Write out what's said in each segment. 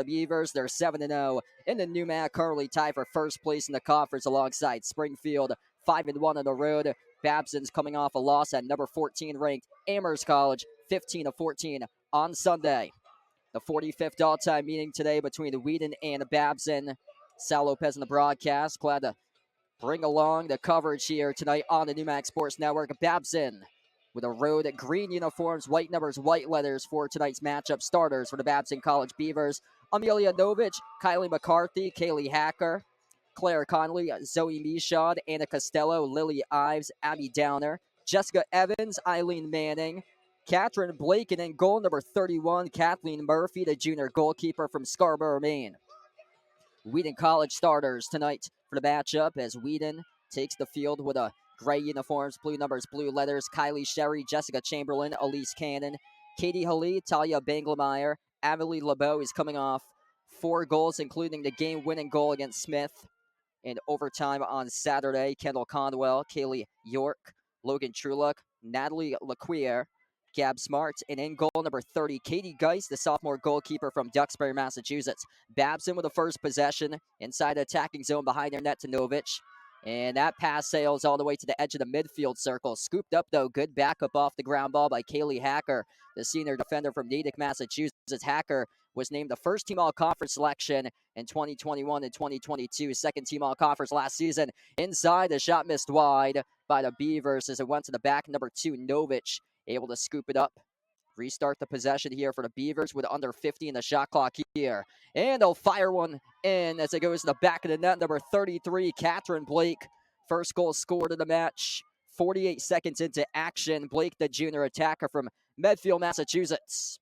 the Beavers. They're 7-0 in the NEWMAC, currently tied for first place in the conference alongside Springfield, 5-1 on the road. Babson's coming off a loss at number 14 ranked Amherst College, 15-14 on Sunday. The 45th all-time meeting today between Wheaton and Babson. Sal Lopez in the broadcast. Glad to bring along the coverage here tonight on the NEWMAC Sports Network. Babson with a road green uniforms, white numbers, white letters for tonight's matchup. Starters for the Babson College Beavers: Amelia Novich, Kylie McCarthy, Kaylee Hacker, Claire Connolly, Zoe Michaud, Anna Costello, Lily Ives, Abby Downer, Jessica Evans, Eileen Manning, Catherine Blake, and in goal number 31, Kathleen Murphy, the junior goalkeeper from Scarborough, Maine. Wheaton College starters tonight for the matchup as Wheaton takes the field with a gray uniforms, blue numbers, blue letters. Kylie Sherry, Jessica Chamberlain, Elise Cannon, Katie Halee, Talia Banglemeyer, Amelie LeBeau is coming off 4 goals, including the game-winning goal against Smith in overtime on Saturday. Kendall Conwell, Kaylee York, Logan Trulock, Natalie Laquier, Gab Smart, and in goal number 30, Katie Geist, the sophomore goalkeeper from Duxbury, Massachusetts. Babson with the first possession inside the attacking zone behind their net to Novich. And that pass sails all the way to the edge of the midfield circle. Scooped up, though. Good backup off the ground ball by Kaylee Hacker, the senior defender from Natick, Massachusetts. Hacker was named the first team all-conference selection in 2021 and 2022. Second team all-conference last season. Inside, the shot missed wide by the Beavers as it went to the back. Number 2, Novich, able to scoop it up. Restart the possession here for the Beavers with under 50 in the shot clock here. And they'll fire one in as it goes to the back of the net. Number 33, Catherine Blake. First goal scored in the match. 48 seconds into action. Blake, the junior attacker from Medfield, Massachusetts.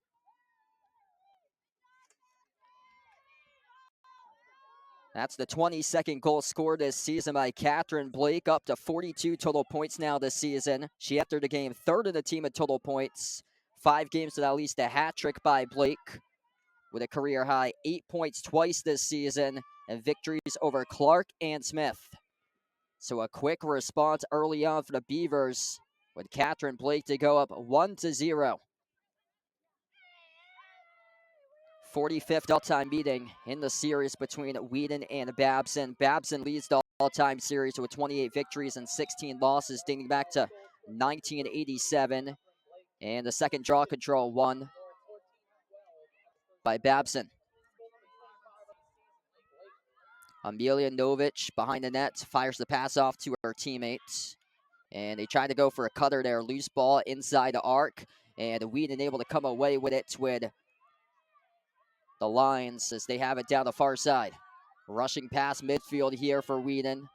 That's the 22nd goal scored this season by Catherine Blake, up to 42 total points now this season. She entered the game third in the team in total points. 5 games with at least a hat trick by Blake, with a career high 8 points twice this season and victories over Clark and Smith. So a quick response early on for the Beavers with Catherine Blake to go up 1-0. 45th all-time meeting in the series between Wheaton and Babson. Babson leads the all-time series with 28 victories and 16 losses dating back to 1987. And the second draw control won by Babson. Amelia Novich behind the net fires the pass off to her teammates. And they tried to go for a cutter there. Loose ball inside the arc. And Wheaton able to come away with it with the Lions as they have it down the far side. Rushing past midfield here for Wheaton.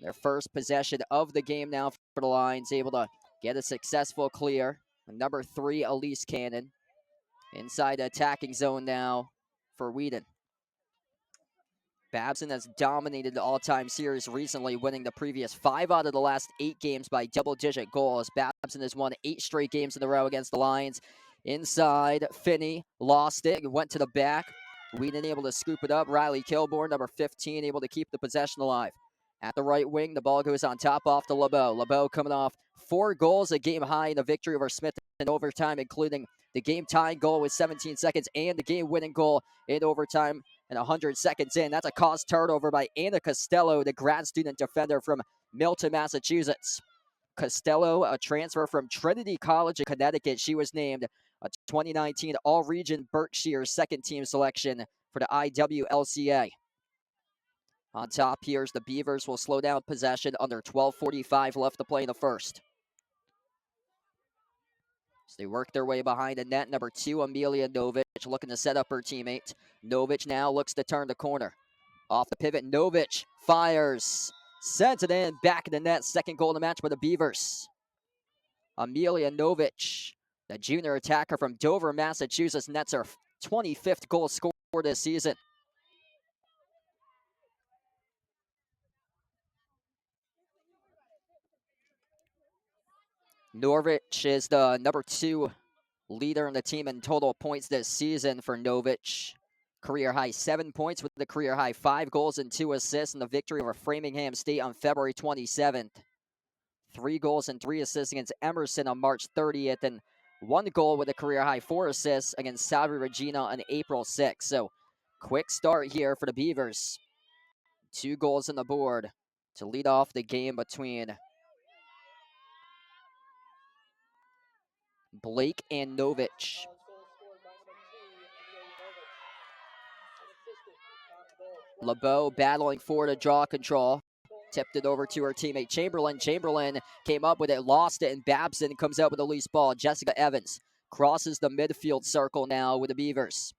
Their first possession of the game now for the Lions. Able to get a successful clear. Number 3, Elise Cannon. Inside the attacking zone now for Wheaton. Babson has dominated the all-time series recently, winning the previous 5 out of the last 8 games by double-digit goals. Babson has won 8 straight games in a row against the Lions. Inside, Finney lost it, went to the back. Wheaton able to scoop it up. Riley Kilborn, number 15, able to keep the possession alive. At the right wing, the ball goes on top off to LeBeau. LeBeau coming off 4 goals, a game high in the victory over Smith in overtime, including the game-tying goal with 17 seconds and the game-winning goal in overtime and 100 seconds in. That's a caused turnover by Anna Costello, the grad student defender from Milton, Massachusetts. Costello, a transfer from Trinity College in Connecticut. She was named a 2019 All-Region Berkshire second-team selection for the IWLCA. On top, here's the Beavers will slow down possession under 12:45 left to play in the first. So they work their way behind the net. Number 2, Amelia Novich, looking to set up her teammate. Novich now looks to turn the corner. Off the pivot, Novich fires. Sends it in, back in the net. Second goal of the match for the Beavers. Amelia Novich, the junior attacker from Dover, Massachusetts, nets her 25th goal scored this season. Norwich is the number 2 leader in the team in total points this season for Novich. Career high 7 points with the career high 5 goals and 2 assists in the victory over Framingham State on February 27th. 3 goals and 3 assists against Emerson on March 30th, and 1 goal with a career high 4 assists against Salve Regina on April 6th. So Quick start here for the Beavers. 2 goals on the board to lead off the game between Blake and Novich. LeBeau battling for to draw control. Tipped it over to her teammate Chamberlain. Chamberlain came up with it, lost it, and Babson comes out with a loose ball. Jessica Evans crosses the midfield circle now with the Beavers.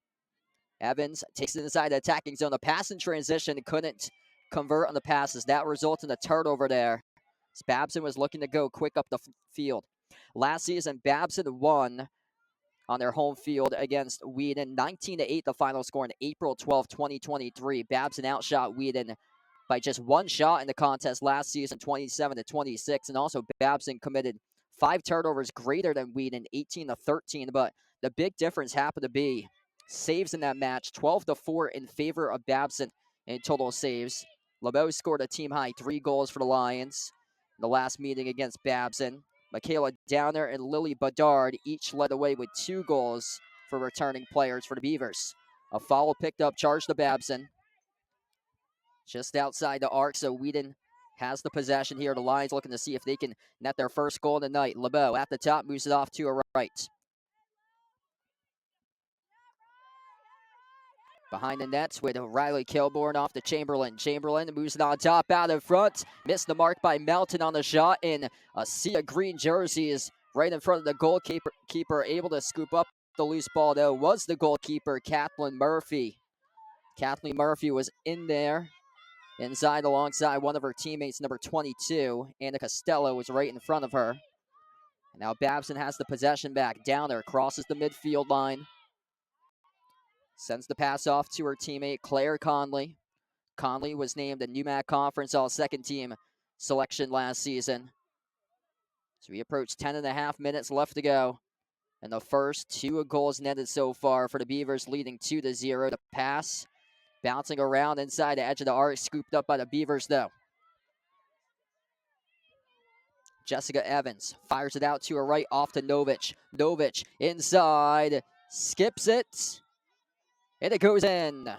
Evans takes it inside the attacking zone. The pass in transition couldn't convert on the passes. That results in a turnover there. Babson was looking to go quick up the field. Last season, Babson won on their home field against Wheaton. 19-8 the final score on April 12, 2023. Babson outshot Wheaton by just 1 shot in the contest last season, 27-26. And also Babson committed 5 turnovers greater than Wheaton, 18-13. But the big difference happened to be saves in that match, 12-4 in favor of Babson in total saves. LeBeau scored a team-high 3 goals for the Lions in the last meeting against Babson. Michaela Downer and Lily Bedard each led away with 2 goals for returning players for the Beavers. A foul picked up, charged to Babson. Just outside the arc, so Wheaton has the possession here. The Lions looking to see if they can net their first goal of the night. LeBeau at the top, moves it off to her right. Behind the nets with Riley Kilborn off to Chamberlain. Chamberlain moves it on top, out in front. Missed the mark by Melton on the shot in a sea of green jerseys right in front of the goalkeeper. Able to scoop up the loose ball, though, was the goalkeeper, Kathleen Murphy. Kathleen Murphy was in there inside alongside one of her teammates, number 22. Anna Costello was right in front of her. And now Babson has the possession back. Downer crosses the midfield line. Sends the pass off to her teammate, Claire Conley. Conley was named a NUMAC Conference All-Second Team selection last season. So we approach 10.5 minutes left to go. And the first 2 goals netted so far for the Beavers, leading 2-0. The pass bouncing around inside the edge of the arc, scooped up by the Beavers, though. Jessica Evans fires it out to her right, off to Novich. Novich inside, skips it, and it goes in.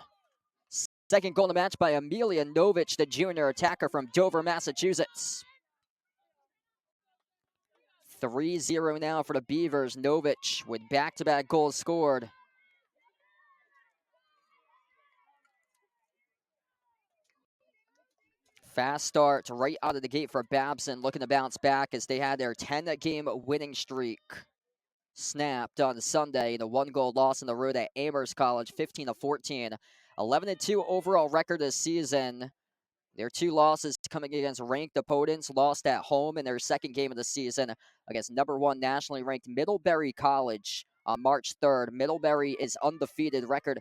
Second goal in the match by Amelia Novich, the junior attacker from Dover, Massachusetts. 3-0 now for the Beavers. Novich with back-to-back goals scored. Fast start right out of the gate for Babson, looking to bounce back as they had their 10-game winning streak snapped on Sunday. The 1-goal loss on the road at Amherst College, 15-14. 11-2 overall record this season. Their 2 losses coming against ranked opponents, lost at home in their second game of the season against number 1 nationally ranked Middlebury College on March 3rd. Middlebury is undefeated, record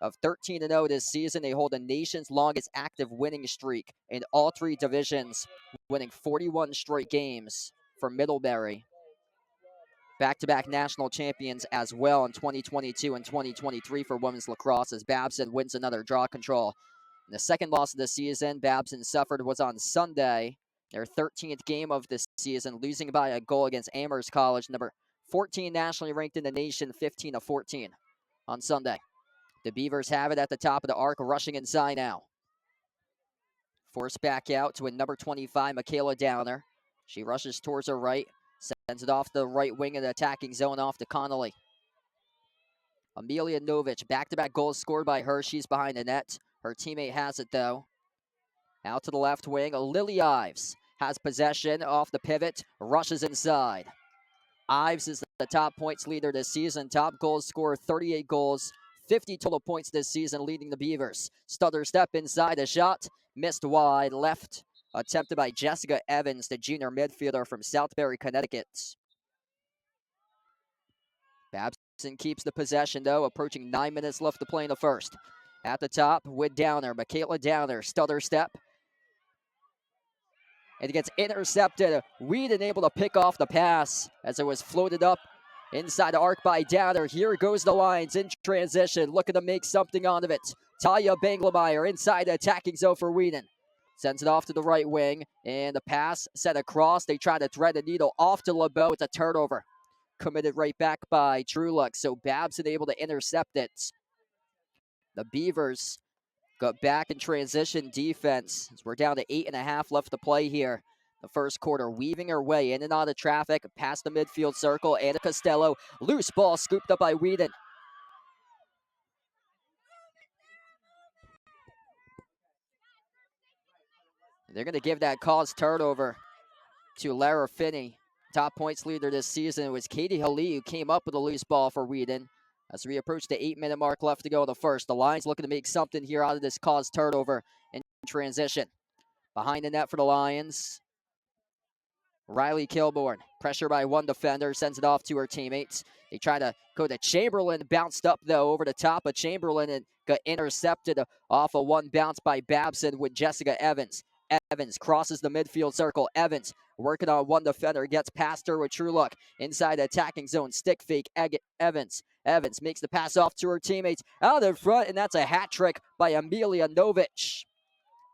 of 13-0 this season. They hold the nation's longest active winning streak in all 3 divisions, winning 41 straight games for Middlebury. Back-to-back national champions as well in 2022 and 2023 for women's lacrosse as Babson wins another draw control. And the second loss of the season Babson suffered was on Sunday, their 13th game of this season, losing by a goal against Amherst College, number 14 nationally ranked in the nation, 15-14 on Sunday. The Beavers have it at the top of the arc, rushing inside now. Forced back out to a number 25, Michaela Downer. She rushes towards her right, sends it off the right wing of the attacking zone, off to Connolly. Amelia Novich, back-to-back goals scored by her. She's behind the net. Her teammate has it, though. Out to the left wing, Lily Ives has possession off the pivot, rushes inside. Ives is the top points leader this season. Top goals scorer, 38 goals, 50 total points this season, leading the Beavers. Stutter step inside, a shot, missed wide, left, attempted by Jessica Evans, the junior midfielder from Southbury, Connecticut. Babson keeps the possession, though, approaching 9 minutes left to play in the first. At the top with Downer, Michaela Downer, stutter step. And it gets intercepted. Wheaton able to pick off the pass as it was floated up inside the arc by Downer. Here goes the Lions in transition, looking to make something out of it. Talia Banglemeyer inside the attacking zone for Wheaton. Sends it off to the right wing, and the pass set across. They try to thread the needle off to LeBeau. It's a turnover. Committed right back by Truluck, so Babson able to intercept it. The Beavers got back in transition defense. We're down to 8.5 left to play here. The first quarter, weaving her way in and out of traffic, past the midfield circle. Anna Costello, loose ball scooped up by Wheaton. They're going to give that caused turnover to Lara Finney. Top points leader this season was Katie Hallie, who came up with a loose ball for Wheaton. As we approach the 8-minute mark left to go in the first, the Lions looking to make something here out of this caused turnover in transition. Behind the net for the Lions, Riley Kilborn, pressure by one defender, sends it off to her teammates. They try to go to Chamberlain, bounced up though over the top of Chamberlain and got intercepted off of one bounce by Babson with Jessica Evans. Evans crosses the midfield circle. Evans working on one defender, gets past her with true luck. Inside the attacking zone, stick fake, Evans. Evans makes the pass off to her teammates out in front, and that's a hat trick by Amelia Novich.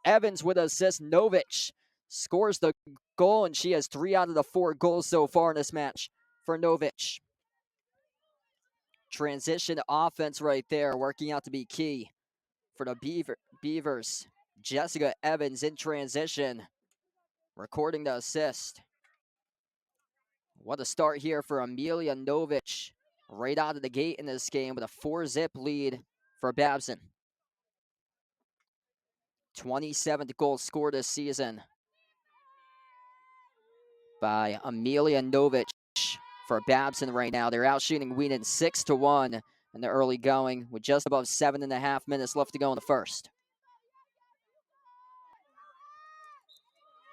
Evans with assist. Novich scores the goal, and she has 3 out of the 4 goals so far in this match for Novich. Transition offense right there, working out to be key for the Beavers. Jessica Evans in transition, recording the assist. What a start here for Amelia Novich, right out of the gate in this game with a 4-zip lead for Babson. 27th goal scored this season by Amelia Novich for Babson right now. They're out shooting Wheaton 6-1 in the early going with just above 7.5 minutes left to go in the first.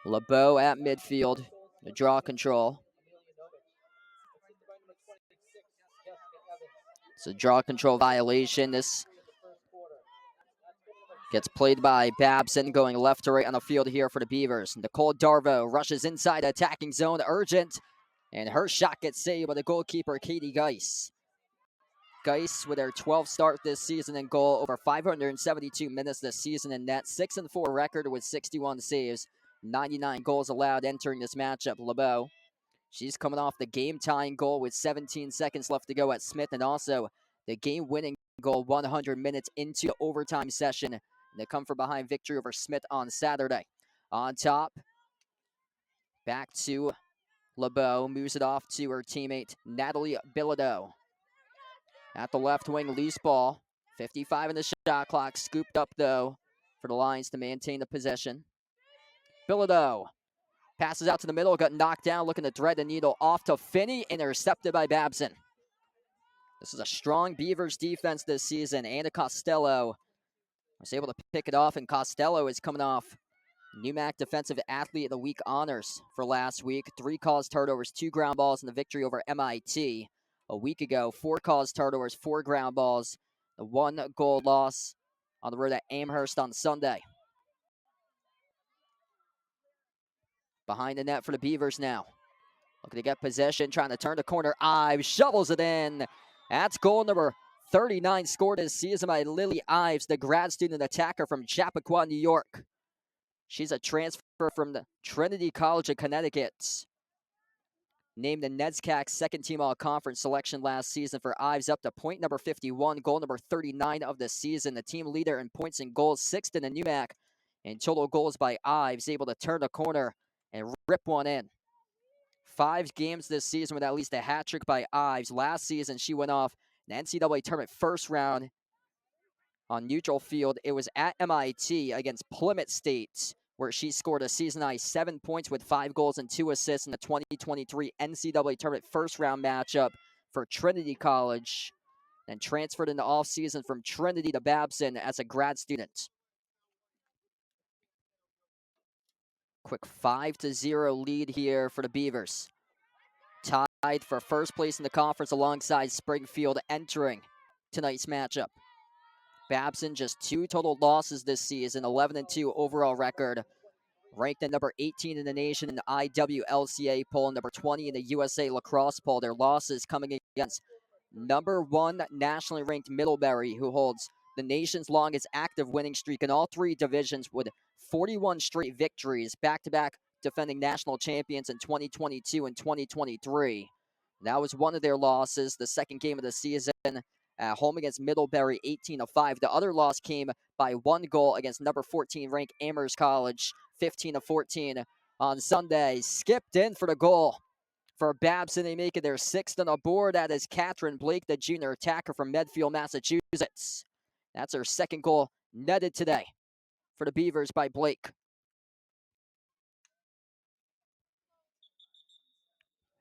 LeBeau at midfield, the draw control. It's a draw control violation. This gets played by Babson, going left to right on the field here for the Beavers. Nicole Darvo rushes inside the attacking zone, urgent, and her shot gets saved by the goalkeeper, Katie Geis. Geis with their 12th start this season in goal, over 572 minutes this season in net, 6-4 record with 61 saves, 99 goals allowed entering this matchup. LeBeau, she's coming off the game-tying goal with 17 seconds left to go at Smith, and also the game-winning goal 100 minutes into the overtime session. And they come from behind victory over Smith on Saturday. On top, back to LeBeau, moves it off to her teammate Natalie Bilodeau. At the left wing, loose ball. 55 in the shot clock. Scooped up, though, for the Lions to maintain the possession. Bilodeau passes out to the middle. Got knocked down, looking to thread the needle off to Finney. Intercepted by Babson. This is a strong Beavers defense this season. Anna Costello was able to pick it off, and Costello is coming off NUMAC Defensive Athlete of the Week honors for last week. 3 caused turnovers, 2 ground balls in the victory over MIT. A week ago, 4 caused turnovers, 4 ground balls, the 1 goal loss on the road at Amherst on Sunday. Behind the net for the Beavers now. Looking to get possession, trying to turn the corner. Ives shovels it in. That's goal number 39 scored this season by Lily Ives, the grad student attacker from Chappaqua, New York. She's a transfer from the Trinity College of Connecticut. Named the NESCAC second team all-conference selection last season for Ives, up to point number 51, goal number 39 of the season. The team leader in points and goals, 6th in the NUMAC, and total goals by Ives, able to turn the corner and rip one in. 5 games this season with at least a hat trick by Ives. Last season, she went off an NCAA tournament first round on neutral field. It was at MIT against Plymouth State, where she scored a season-high 7 points with 5 goals and 2 assists in the 2023 NCAA tournament first-round matchup for Trinity College, and transferred in the offseason from Trinity to Babson as a grad student. Quick 5-0 lead here for the Beavers. Tied for first place in the conference alongside Springfield entering tonight's matchup. Babson just 2 total losses this season, 11-2 overall record. Ranked at number 18 in the nation in the IWLCA poll, number 20 in the USA Lacrosse poll. Their losses coming against number 1 nationally ranked Middlebury, who holds the nation's longest active winning streak in all 3 divisions with 41 straight victories, back-to-back defending national champions in 2022 and 2023. That was one of their losses, the second game of the season at home against Middlebury, 18-5. The other loss came by 1 goal against number 14 ranked Amherst College, 15-14 on Sunday. Skipped in for the goal for Babson. They make it their 6th on the board. That is Katherine Blake, the junior attacker from Medfield, Massachusetts. That's her 2nd goal netted today for the Beavers by Blake.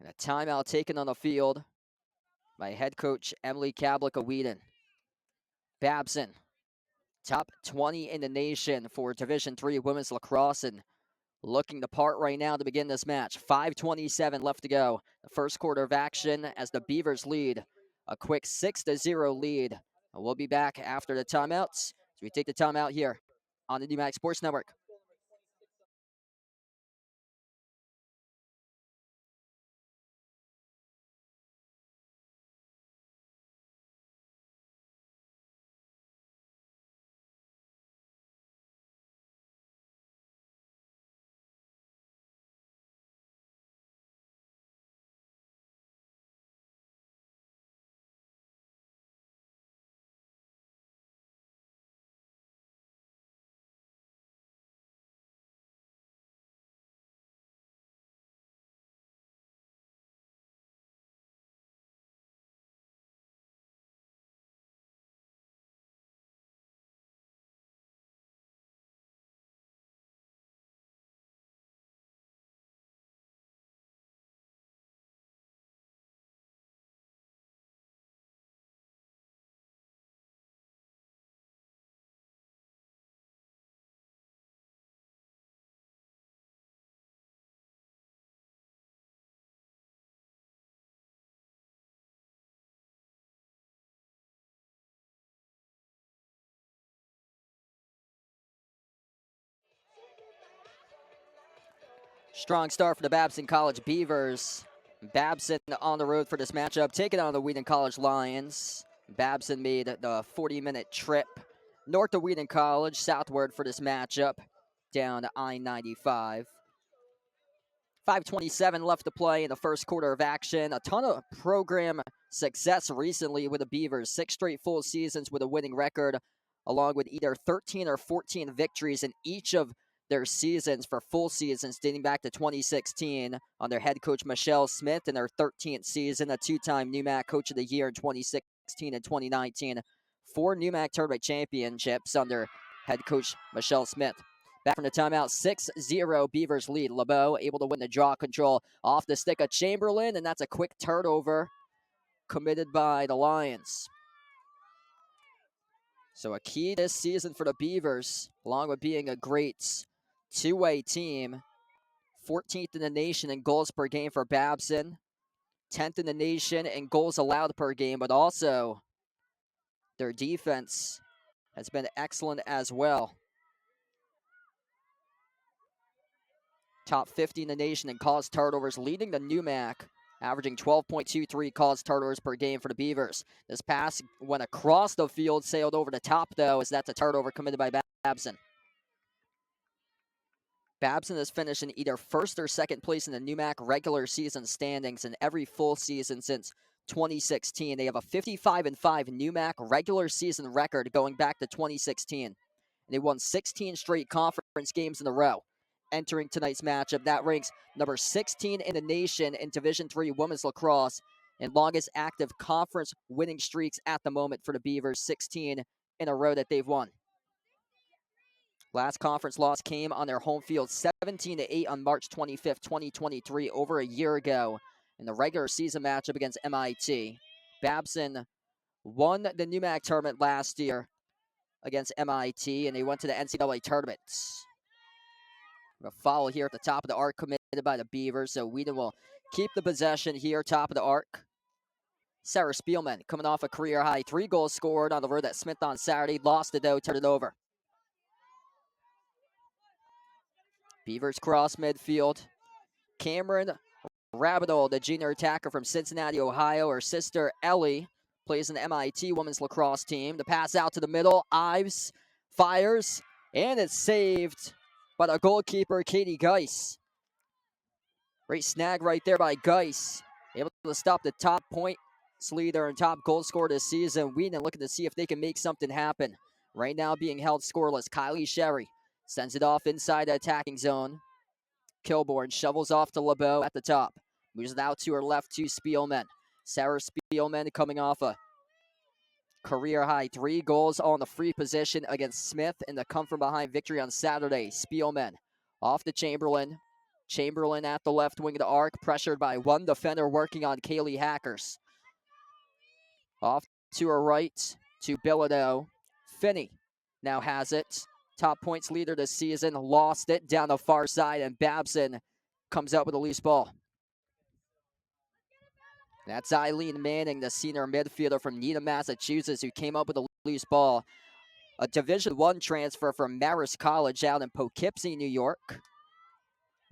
And a timeout taken on the field by head coach Emily Kablik of Wheaton. Babson, top 20 in the nation for Division III women's lacrosse, and looking the part right now to begin this match. 5:27 left to go. The first quarter of action as the Beavers lead a quick 6-0 lead. We'll be back after the timeouts. So we take the timeout here on the NewMax Sports Network. Strong start for the Babson College Beavers. Babson on the road for this matchup, taking on the Wheaton College Lions. Babson made the 40-minute trip north of Wheaton College, southward for this matchup, down I-95. 5:27 left to play in the first quarter of action. A ton of program success recently with the Beavers. 6 straight full seasons with a winning record, along with either 13 or 14 victories in each of their seasons for full seasons dating back to 2016 on their head coach Michelle Smith in their 13th season, a 2-time NewMac Coach of the Year in 2016 and 2019. 4 NewMac Tournament championships under head coach Michelle Smith. Back from the timeout, 6-0 Beavers lead. LeBeau able to win the draw control off the stick of Chamberlain, and that's a quick turnover committed by the Lions. So a key this season for the Beavers, along with being a great two-way team. 14th in the nation in goals per game for Babson. 10th in the nation in goals allowed per game, but also their defense has been excellent as well. Top 50 in the nation in caused turnovers, leading the NewMac, averaging 12.23 caused turnovers per game for the Beavers. This pass went across the field, sailed over the top, though, as that's a turnover committed by Babson. Babson has finished in either first or second place in the NewMac regular season standings in every full season since 2016. They have a 55-5 NewMac regular season record going back to 2016. And they won 16 straight conference games in a row. Entering tonight's matchup, that ranks number 16 in the nation in Division III women's lacrosse and longest active conference winning streaks at the moment for the Beavers, 16 in a row that they've won. Last conference loss came on their home field, 17-8 on March 25th, 2023, over a year ago in the regular season matchup against MIT. Babson won the NewMac tournament last year against MIT, and they went to the NCAA tournament. A foul here at the top of the arc committed by the Beavers, so Wheaton will keep the possession here, top of the arc. Sarah Spielman coming off a career-high 3 goals scored on the road at Smith on Saturday. Lost it, though, turned it over. Beavers cross midfield. Cameron Rabideau, the junior attacker from Cincinnati, Ohio. Her sister, Ellie, plays in the MIT women's lacrosse team. The pass out to the middle. Ives fires, and it's saved by the goalkeeper, Katie Geis. Great snag right there by Geis. Able to stop the top point leader and top goal scorer this season. Wheaton looking to see if they can make something happen. Right now being held scoreless. Kylie Sherry sends it off inside the attacking zone. Kilborn shovels off to LeBeau at the top. Moves it out to her left to Spielman. Sarah Spielman coming off a career-high 3 goals on the free position against Smith in the come-from-behind victory on Saturday. Spielman off to Chamberlain. Chamberlain at the left wing of the arc, pressured by one defender working on Kaylee Hackers. Off to her right to Bilodeau. Finney now has it. Top points leader this season. Lost it down the far side, and Babson comes out with a loose ball. That's Eileen Manning, the senior midfielder from Needham, Massachusetts, who came up with a loose ball. A Division I transfer from Marist College out in Poughkeepsie, New York.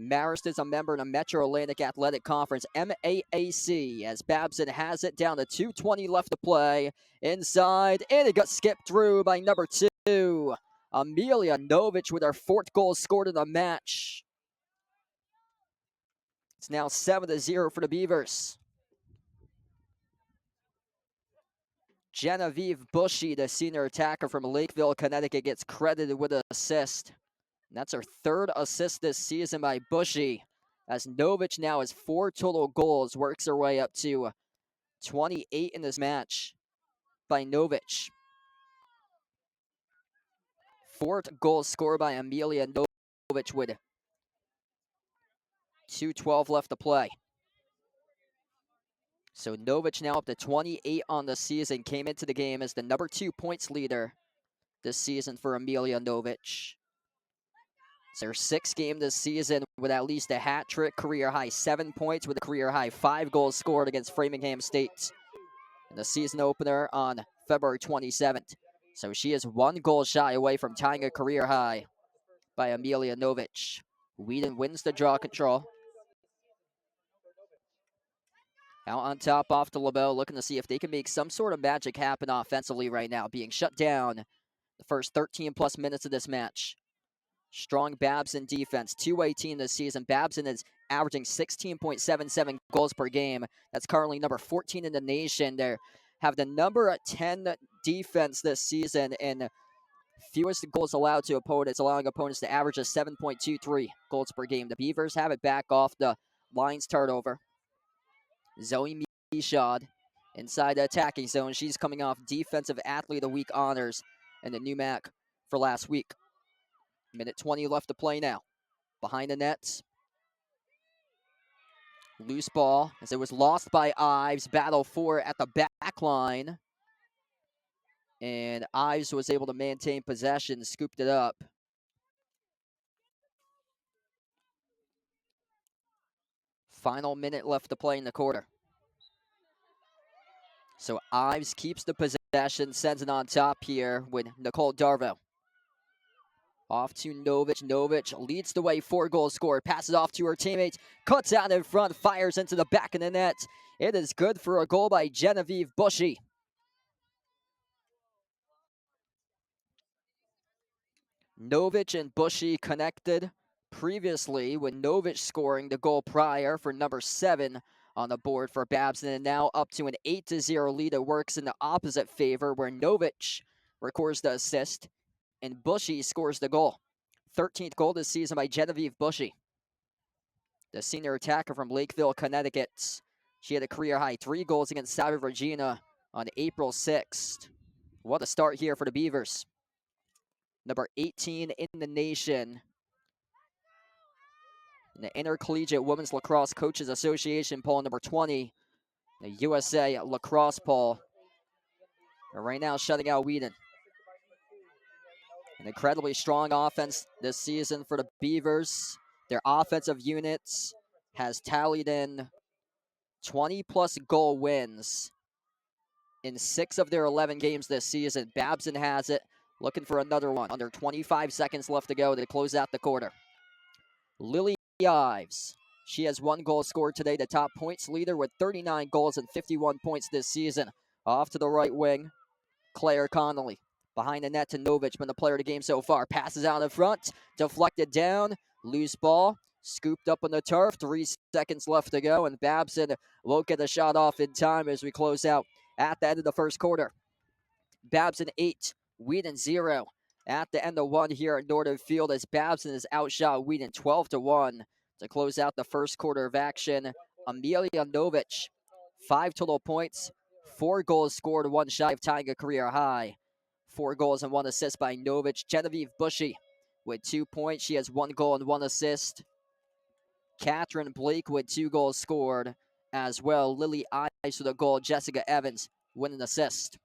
Marist is a member of the Metro Atlantic Athletic Conference, MAAC, as Babson has it down to 2:20 left to play. Inside, and it got skipped through by number 2, Amelia Novich, with her 4th goal scored in the match. It's now 7-0 for the Beavers. Genevieve Bushy, the senior attacker from Lakeville, Connecticut, gets credited with an assist. And that's her 3rd assist this season by Bushy, as Novich now has 4 total goals, works her way up to 28 in this match by Novich. 4th goal scored by Amelia Novich with 2:12 left to play. So Novich now up to 28 on the season, came into the game as the number 2 points leader this season for Amelia Novich. It's her 6th game this season with at least a hat trick, career high 7 points with a career high 5 goals scored against Framingham State in the season opener on February 27th. So she is 1 goal shy away from tying a career high by Amelia Novich. Wheaton wins the draw control. Out on top off to LeBeau, looking to see if they can make some sort of magic happen offensively right now, being shut down the first 13-plus minutes of this match. Strong Babson defense, two-way team this season. Babson is averaging 16.77 goals per game. That's currently number 14 in the nation. They have the number 10 defense this season and fewest goals allowed to opponents, allowing opponents to average a 7.23 goals per game. The Beavers have it back off the Lions turnover. Zoe Michaud inside the attacking zone. She's coming off Defensive Athlete of the Week honors in the NUMAC for last week. Minute 20 left to play now. Behind the nets. Loose ball as it was lost by Ives. Battle for it at the back line. And Ives was able to maintain possession, scooped it up. Final minute left to play in the quarter. So Ives keeps the possession, sends it on top here with Nicole Darvo. Off to Novich. Novich leads the way, 4 goals scored. Passes off to her teammates. Cuts out in front. Fires into the back of the net. It is good for a goal by Genevieve Bushy. Novich and Bushy connected previously, with Novich scoring the goal prior for number 7 on the board for Babson, and now up to an 8-0 lead. It works in the opposite favor, where Novich records the assist and Bushy scores the goal. 13th goal this season by Genevieve Bushy, the senior attacker from Lakeville, Connecticut. She had a career-high 3 goals against South Virginia on April 6th. What a start here for the Beavers. Number 18 in the nation in the Intercollegiate Women's Lacrosse Coaches Association poll, number 20, the USA Lacrosse poll. They're right now shutting out Wheaton. An incredibly strong offense this season for the Beavers. Their offensive units has tallied in 20-plus goal wins in 6 of their 11 games this season. Babson has it, looking for another one. Under 25 seconds left to go to close out the quarter. Lily Ives, she has 1 goal scored today, the top points leader with 39 goals and 51 points this season. Off to the right wing, Claire Connolly. Behind the net to Novich, been the player of the game so far. Passes out in front, deflected down, loose ball. Scooped up on the turf. 3 seconds left to go, and Babson won't get the shot off in time as we close out at the end of the first quarter. Babson 8, Wheaton 0. At the end of one here at Nordin Field as Babson has outshot Wheaton 12-1 to close out the first quarter of action. Amelia Novich, 5 total points, 4 goals scored, 1 shy of tying a career high. 4 goals and 1 assist by Novich. Genevieve Bushy with 2 points. She has 1 goal and 1 assist. Catherine Blake with 2 goals scored as well. Lily Ives with a goal. Jessica Evans with an assist.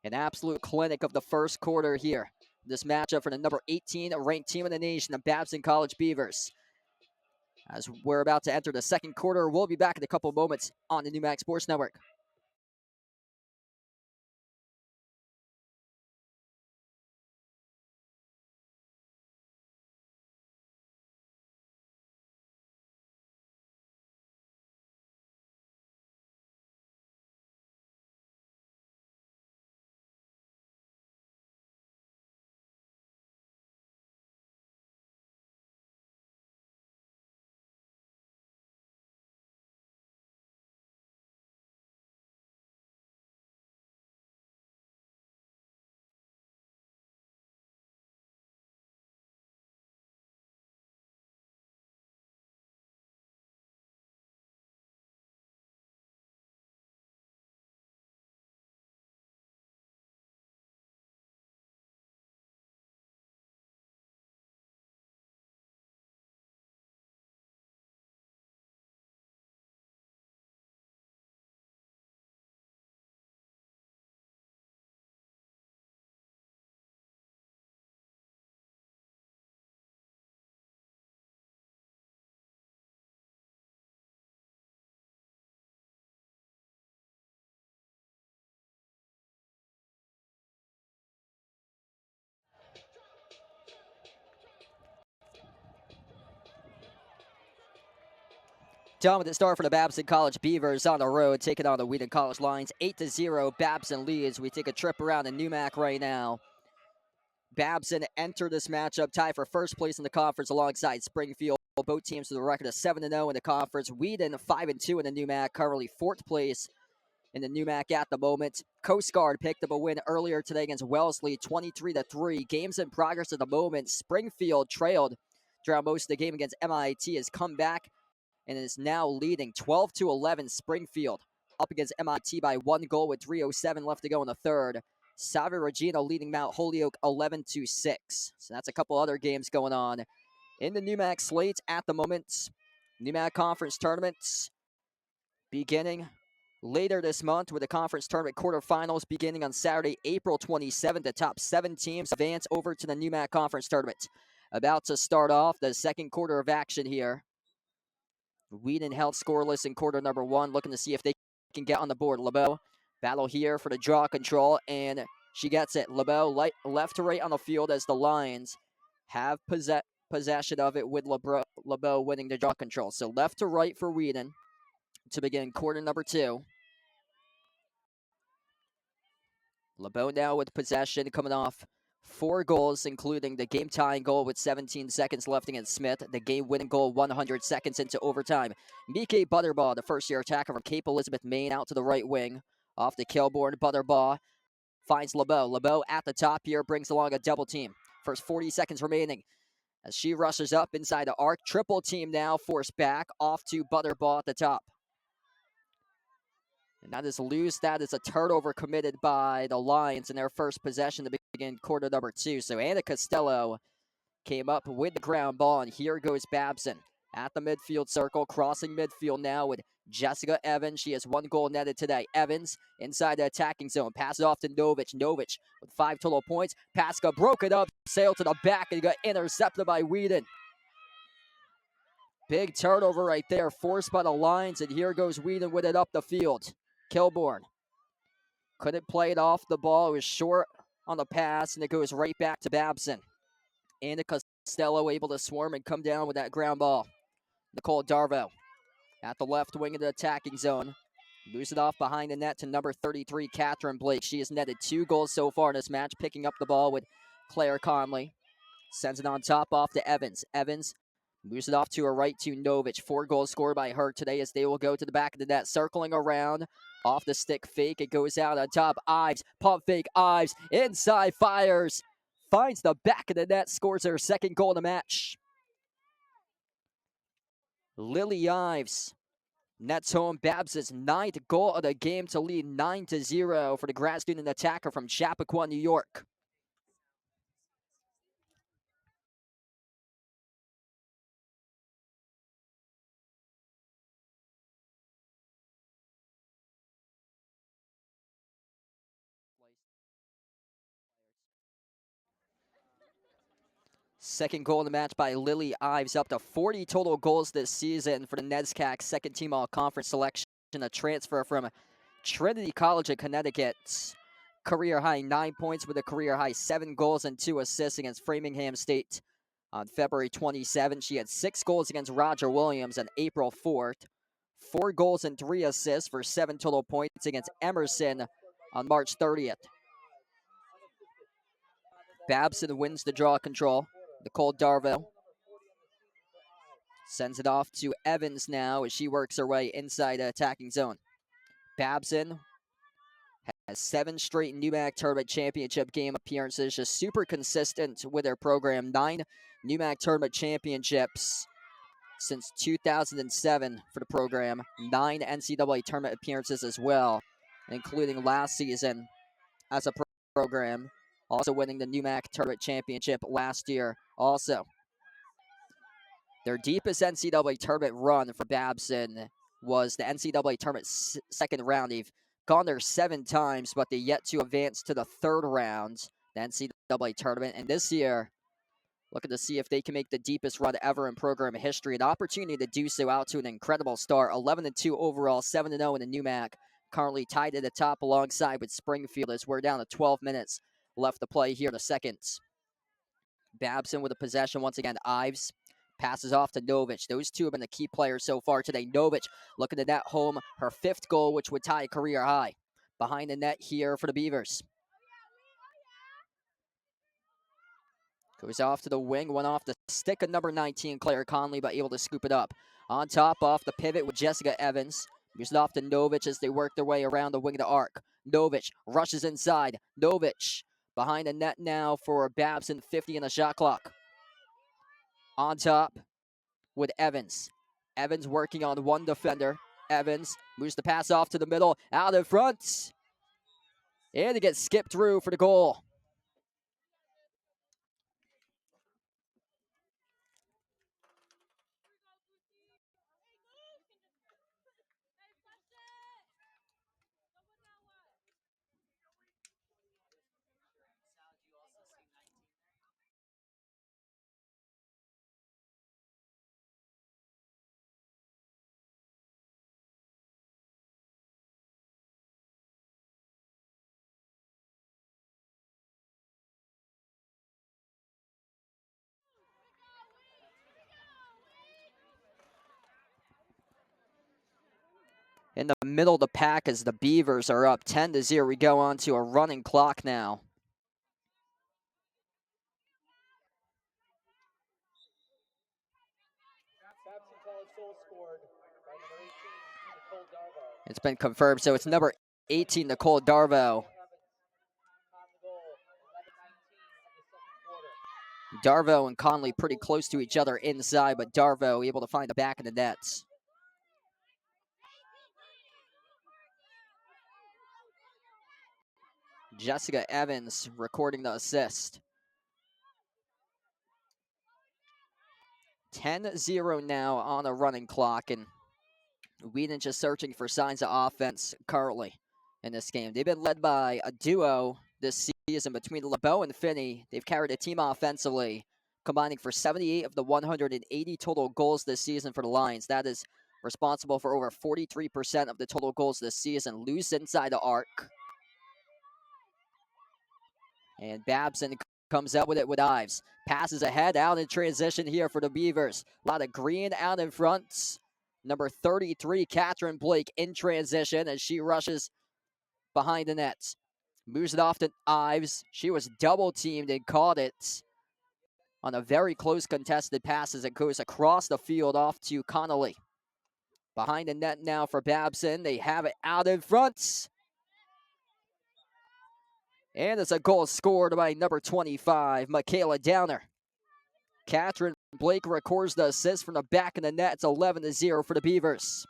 An absolute clinic of the first quarter here. This matchup for the number 18 ranked team in the nation, the Babson College Beavers. As we're about to enter the second quarter, we'll be back in a couple moments on the NewMax Sports Network. Dominant start for the Babson College Beavers on the road, taking on the Wheaton College Lions. 8-0, Babson leads. We take a trip around the NewMac right now. Babson entered this matchup tied for first place in the conference alongside Springfield. Both teams with a record of 7-0 in the conference. Wheaton 5-2 in the NewMac, currently 4th place in the NewMac at the moment. Coast Guard picked up a win earlier today against Wellesley, 23-3. Games in progress at the moment. Springfield trailed throughout most of the game against MIT, has come back and is now leading 12-11. Springfield up against MIT by 1 goal with 3:07 left to go in the third. Salve Regina leading Mount Holyoke 11-6. So that's a couple other games going on in the NewMac slate at the moment. NewMac Conference tournaments beginning later this month with the conference tournament quarterfinals beginning on Saturday, April 27th. The top 7 teams advance over to the NewMac Conference tournament. About to start off the second quarter of action here. Wheaton held scoreless in quarter number 1, looking to see if they can get on the board. LeBeau, battle here for the draw control, and she gets it. LeBeau left to right on the field as the Lions have possession of it with LeBeau winning the draw control. So left to right for Wheaton to begin quarter number 2. LeBeau now with possession, coming off 4 goals, including the game-tying goal with 17 seconds left against Smith, the game-winning goal 100 seconds into overtime. Mike Butterbaugh, the first-year attacker from Cape Elizabeth, Maine, out to the right wing. Off the Kilbourne, Butterbaugh finds LeBeau. LeBeau at the top here brings along a double team. First 40 seconds remaining as she rushes up inside the arc. Triple team now forced back off to Butterbaugh at the top. And that is loose. That is a turnover committed by the Lions in their first possession to begin quarter number 2. So Anna Costello came up with the ground ball, and here goes Babson at the midfield circle, crossing midfield now with Jessica Evans. She has 1 goal netted today. Evans inside the attacking zone. Passes off to Novich. Novich with 5 total points. Pass got broken up, sailed to the back, and got intercepted by Wheaton. Big turnover right there, forced by the Lions, and here goes Wheaton with it up the field. Kilbourne couldn't play it off the ball. It was short on the pass, and it goes right back to Babson. And Costello able to swarm and come down with that ground ball. Nicole Darvo at the left wing of the attacking zone. Moves it off behind the net to number 33, Catherine Blake. She has netted 2 goals so far in this match, picking up the ball with Claire Conley. Sends it on top off to Evans. Evans Moves it off to her right to Novich. 4 goals scored by her today as they will go to the back of the net. Circling around. Off the stick fake. It goes out on top. Ives. Pump fake. Ives. Inside. Fires. Finds the back of the net. Scores her second goal in the match. Lily Ives nets home Babson's 9th goal of the game to lead 9-0 for the grad student attacker from Chappaqua, New York. Second goal in the match by Lily Ives, up to 40 total goals this season for the NESCAC second team all-conference selection, a transfer from Trinity College of Connecticut's career high 9 points with a career high 7 goals and 2 assists against Framingham State on February 27. She had 6 goals against Roger Williams on April 4th, 4 goals and 3 assists for 7 total points against Emerson on March 30th. Babson wins the draw control. Nicole Darville sends it off to Evans now as she works her way inside the attacking zone. Babson has 7 straight NUMAC Tournament Championship game appearances, just super consistent with their program. 9 NUMAC Tournament Championships since 2007 for the program. 9 NCAA Tournament appearances as well, including last season as a program. Also winning the NUMAC Tournament Championship last year also. Their deepest NCAA tournament run for Babson was the NCAA tournament second round. They've gone there 7 times, but they yet to advance to the third round, the NCAA tournament. And this year, looking to see if they can make the deepest run ever in program history. An opportunity to do so out to an incredible start. 11-2 overall, 7-0 in the NUMAC. Currently tied at the top alongside with Springfield as we're down to 12 minutes left to play here in the second. Babson with a possession once again. Ives passes off to Novich. Those two have been the key players so far today. Novich looking to net home her 5th goal, which would tie a career high. Behind the net here for the Beavers. Goes off to the wing, went off the stick of number 19, Claire Conley, but able to scoop it up. On top, off the pivot with Jessica Evans. Moves it off to Novich as they work their way around the wing of the arc. Novich rushes inside. Novich behind the net now for Babson, 50 in the shot clock. On top with Evans. Evans working on one defender. Evans moves the pass off to the middle, out in front. And it gets skipped through for the goal. In the middle of the pack as the Beavers are up 10-0. We go on to a running clock now. It's been confirmed, so it's number 18, Nicole Darvo. Darvo and Conley pretty close to each other inside, but Darvo able to find the back of the nets. Jessica Evans recording the assist. 10-0 now on a running clock, and Wheaton just searching for signs of offense currently in this game. They've been led by a duo this season between LeBeau and Finney. They've carried a team offensively, combining for 78 of the 180 total goals this season for the Lions. That is responsible for over 43% of the total goals this season. Loose inside the arc. And Babson comes out with it with Ives. Passes ahead, out in transition here for the Beavers. A lot of green out in front. Number 33, Catherine Blake in transition as she rushes behind the net. Moves it off to Ives. She was double teamed and caught it. on a very close contested pass as it goes across the field off to Connolly. Behind the net now for Babson. They have it out in front. And it's a goal scored by number 25, Michaela Downer. Catherine Blake records the assist from the back of the net. It's 11-0 for the Beavers.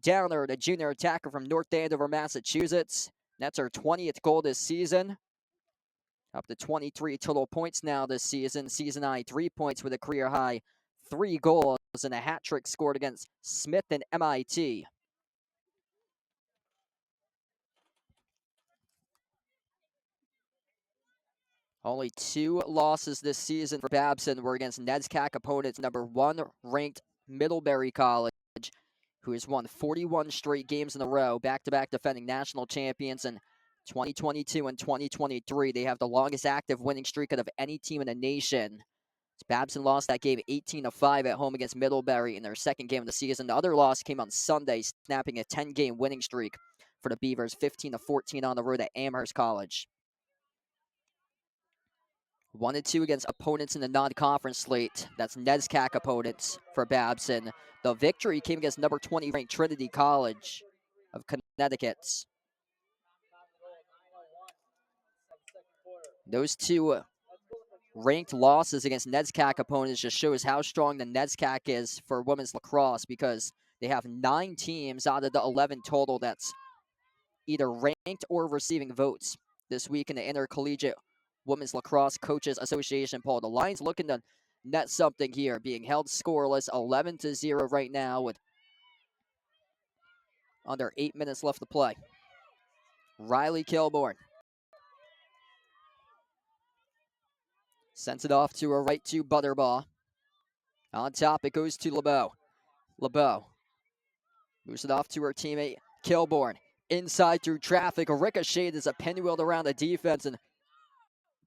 Downer, the junior attacker from North Andover, Massachusetts. That's her 20th goal this season. Up to 23 total points now this season. Season high 3 points with a career high 3 goals and a hat trick scored against Smith and MIT. Only 2 losses this season for Babson were against NESCAC opponents. Number 1 ranked Middlebury College, who has won 41 straight games in a row, back-to-back defending national champions in 2022 and 2023. They have the longest active winning streak out of any team in the nation. Babson lost that game 18-5 at home against Middlebury in their second game of the season. The other loss came on Sunday, snapping a 10-game winning streak for the Beavers, 15-14 on the road at Amherst College. 1-2 against opponents in the non-conference slate. That's NESCAC opponents for Babson. The victory came against number 20 ranked Trinity College of Connecticut. Those 2 ranked losses against NESCAC opponents just shows how strong the NESCAC is for women's lacrosse, because they have 9 teams out of the 11 total that's either ranked or receiving votes this week in the Intercollegiate Women's Lacrosse Coaches Association poll. The Lions looking to net something here, being held scoreless 11-0 right now with under 8 minutes left to play. Riley Kilborn sends it off to her right to Butterbaugh. On top, it goes to LeBeau. LeBeau moves it off to her teammate, Kilborn. Inside through traffic, a ricochet is a pinwheeled around the defense, and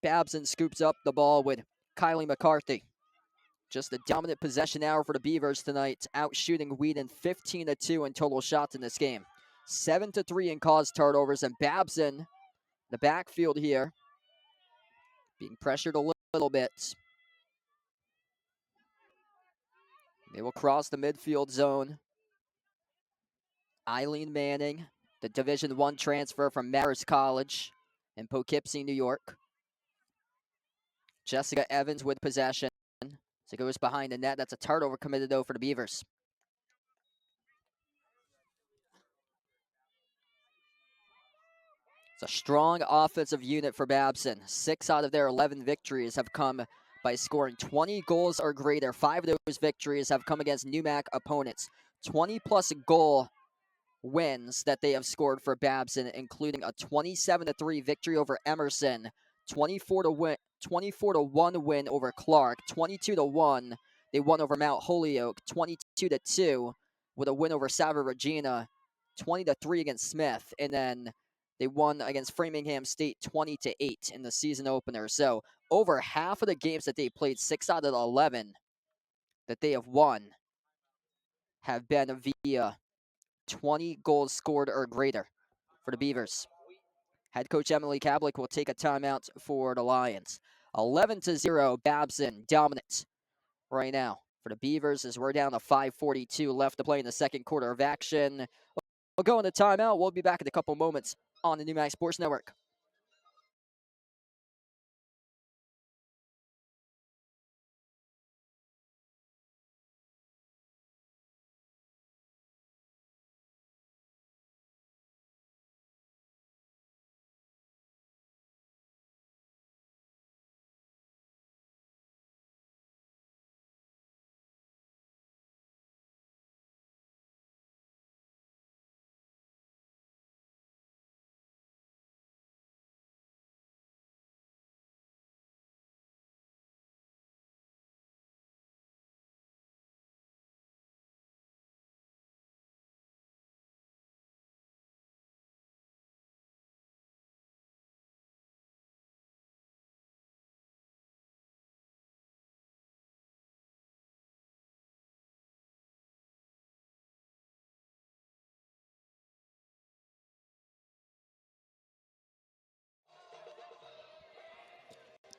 Babson scoops up the ball with Kylie McCarthy. Just a dominant possession hour for the Beavers tonight, out shooting Wheaton 15-2 in total shots in this game. 7-3 in caused turnovers, and Babson, the backfield here, being pressured a little bit. They will cross the midfield zone. Eileen Manning, the Division I transfer from Marist College in Poughkeepsie, New York. Jessica Evans with possession. So it goes behind the net. That's a turnover committed, though, for the Beavers. It's a strong offensive unit for Babson. 6 out of their 11 victories have come by scoring 20 goals or greater. 5 of those victories have come against NEWMAC opponents. 20-plus goal wins that they have scored for Babson, including a 27-3 victory over Emerson, 24-1 win over Clark, 22-1 they won over Mount Holyoke, 22-2 with a win over Salve Regina, 20-3 against Smith, and then they won against Framingham State 20-8 in the season opener. So over half of the games that they played, 6 out of the 11 that they have won, have been via 20 goals scored or greater for the Beavers. Head coach Emily Kablick will take a timeout for the Lions. 11-0, Babson dominant right now for the Beavers as we're down to 5:42 left to play in the second quarter of action. We'll go into timeout. We'll be back in a couple moments on the NEWMAC Sports Network.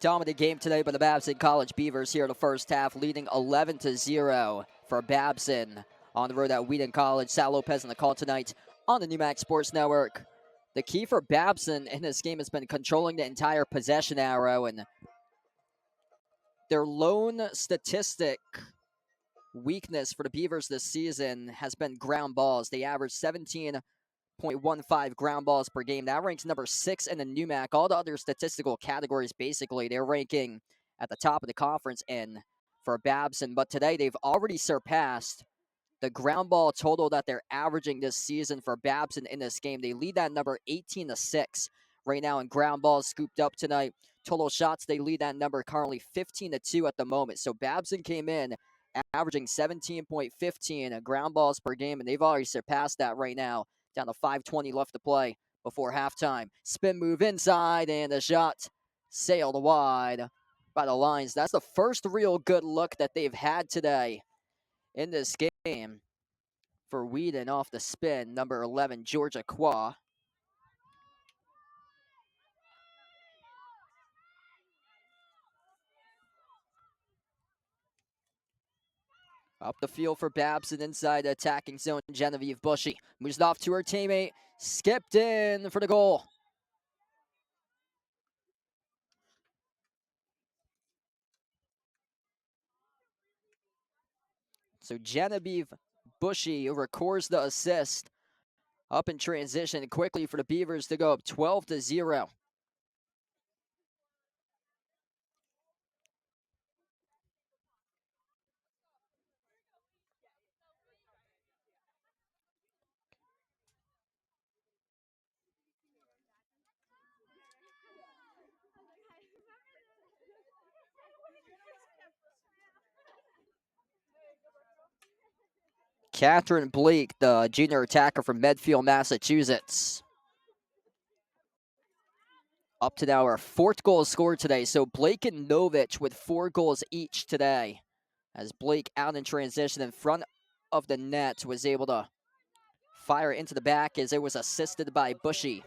Dominant game today by the Babson College Beavers here in the first half, leading 11-0 for Babson on the road at Wheaton College. Sal Lopez on the call tonight on the NewMax Sports Network. The key for Babson in this game has been controlling the entire possession arrow, and their lone statistic weakness for the Beavers this season has been ground balls. They average 17.15 ground balls per game. That ranks number 6 in the NewMac. All the other statistical categories, basically, they're ranking at the top of the conference in for Babson. But today, they've already surpassed the ground ball total that they're averaging this season for Babson in this game. They lead that number 18-6 right now in ground balls scooped up tonight. Total shots, they lead that number currently 15-2 at the moment. So Babson came in averaging 17.15 ground balls per game, and they've already surpassed that right now. Down to 5:20 left to play before halftime. Spin move inside, and the shot sailed wide by the lines. That's the first real good look that they've had today in this game for Wheaton off the spin. Number 11, Georgia Qua. Up the field for Babson inside the attacking zone. Genevieve Bushy moves it off to her teammate. Skipped in for the goal. So Genevieve Bushy records the assist up in transition quickly for the Beavers to go up 12-0. Catherine Blake, the junior attacker from Medfield, Massachusetts. Up to now, our 4th goal scored today. So Blake and Novich with 4 goals each today. As Blake out in transition in front of the net was able to fire it into the back as it was assisted by Bushy.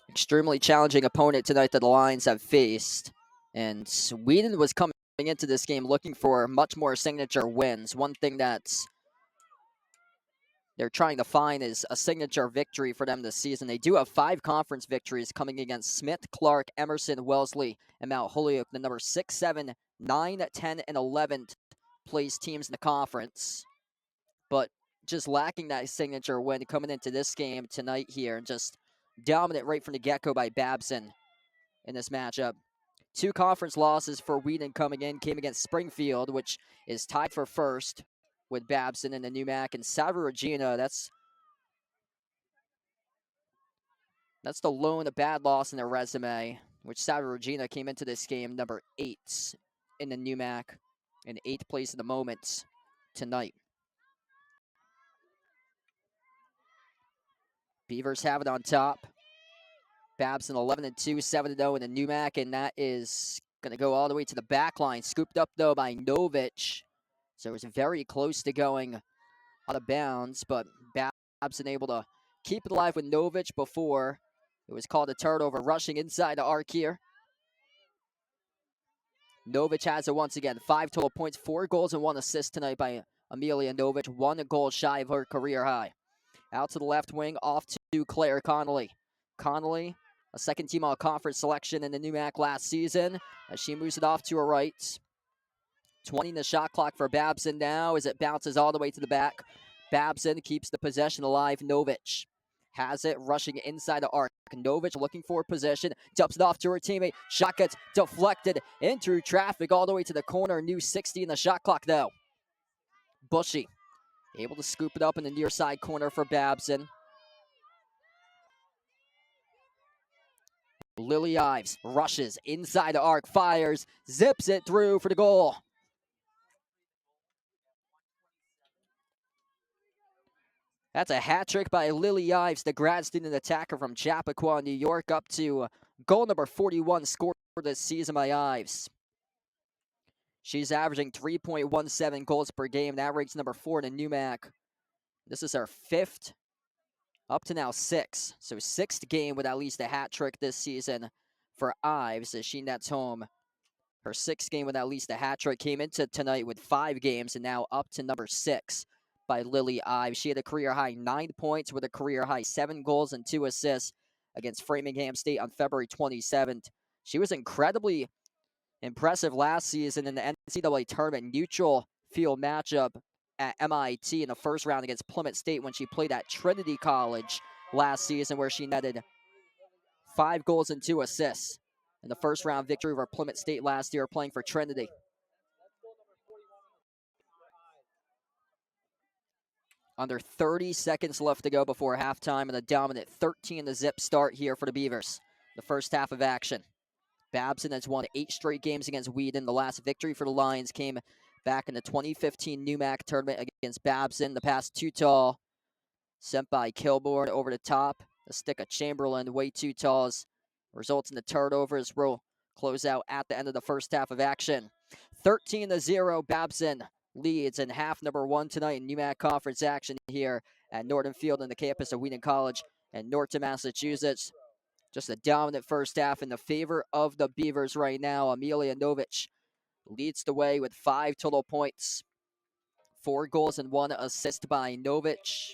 Extremely challenging opponent tonight that the Lions have faced. And Wheaton was coming into this game looking for much more signature wins. One thing that's they're trying to find is a signature victory for them this season. They do have 5 conference victories coming against Smith, Clark, Emerson, Wellesley, and Mount Holyoke, the number 6, 7, 9, 10, and 11th place teams in the conference. But just lacking that signature win coming into this game tonight here, and just dominant right from the get-go by Babson in this matchup. 2 conference losses for Wheaton coming in came against Springfield, which is tied for first with Babson in the NewMac, and Salve Regina. That's the lone bad loss in their resume, which Salve Regina came into this game number 8 in the NewMac, in 8th place at the moment tonight. Beavers have it on top. Babson 11-2, 7-0 in the NewMac, and that is going to go all the way to the back line. Scooped up, though, by Novich. So it was very close to going out of bounds, but Babson able to keep it alive with Novich before it was called a turnover. Rushing inside the arc here. Novich has it once again. 5 total points, 4 goals and 1 assist tonight by Amelia Novich. 1 goal shy of her career high. Out to the left wing, off to Claire Connolly. Connolly, a second-team all-conference selection in the NewMac last season, as she moves it off to her right. 20 in the shot clock for Babson now as it bounces all the way to the back. Babson keeps the possession alive. Novich has it, rushing inside the arc. Novich looking for possession, dumps it off to her teammate. Shot gets deflected into traffic all the way to the corner. New 60 in the shot clock, though. Bushy able to scoop it up in the near side corner for Babson. Lily Ives rushes inside the arc, fires, zips it through for the goal. That's a hat trick by Lily Ives, the grad student attacker from Chappaqua, New York, up to goal number 41 scored this season by Ives. She's averaging 3.17 goals per game. That ranks number 4 in the NUMAC. This is her 5th, up to now 6. So 6th game with at least a hat trick this season for Ives as she nets home her 6th game with at least a hat trick. Came into tonight with 5 games and now up to number 6 by Lily Ives. She had a career high 9 points with a career high 7 goals and 2 assists against Framingham State on February 27th. She was incredibly impressive last season in the NCAA tournament neutral field matchup at MIT in the first round against Plymouth State when she played at Trinity College last season, where she netted 5 goals and 2 assists in the first round victory over Plymouth State last year, playing for Trinity. Under 30 seconds left to go before halftime, and a dominant 13-0 start here for the Beavers. The first half of action. Babson has won 8 straight games against Wheaton. The last victory for the Lions came back in the 2015 NUMAC tournament against Babson. The pass too tall, sent by Kilbourne over the top. The stick of Chamberlain way too tall, results in the turnover as we'll close out at the end of the first half of action. 13-0, Babson leads in half number 1 tonight in NUMAC Conference action here at Norton Field on the campus of Wheaton College in Norton, Massachusetts. Just a dominant first half in the favor of the Beavers right now. Amelia Novich leads the way with 5 total points. 4 goals and 1 assist by Novich.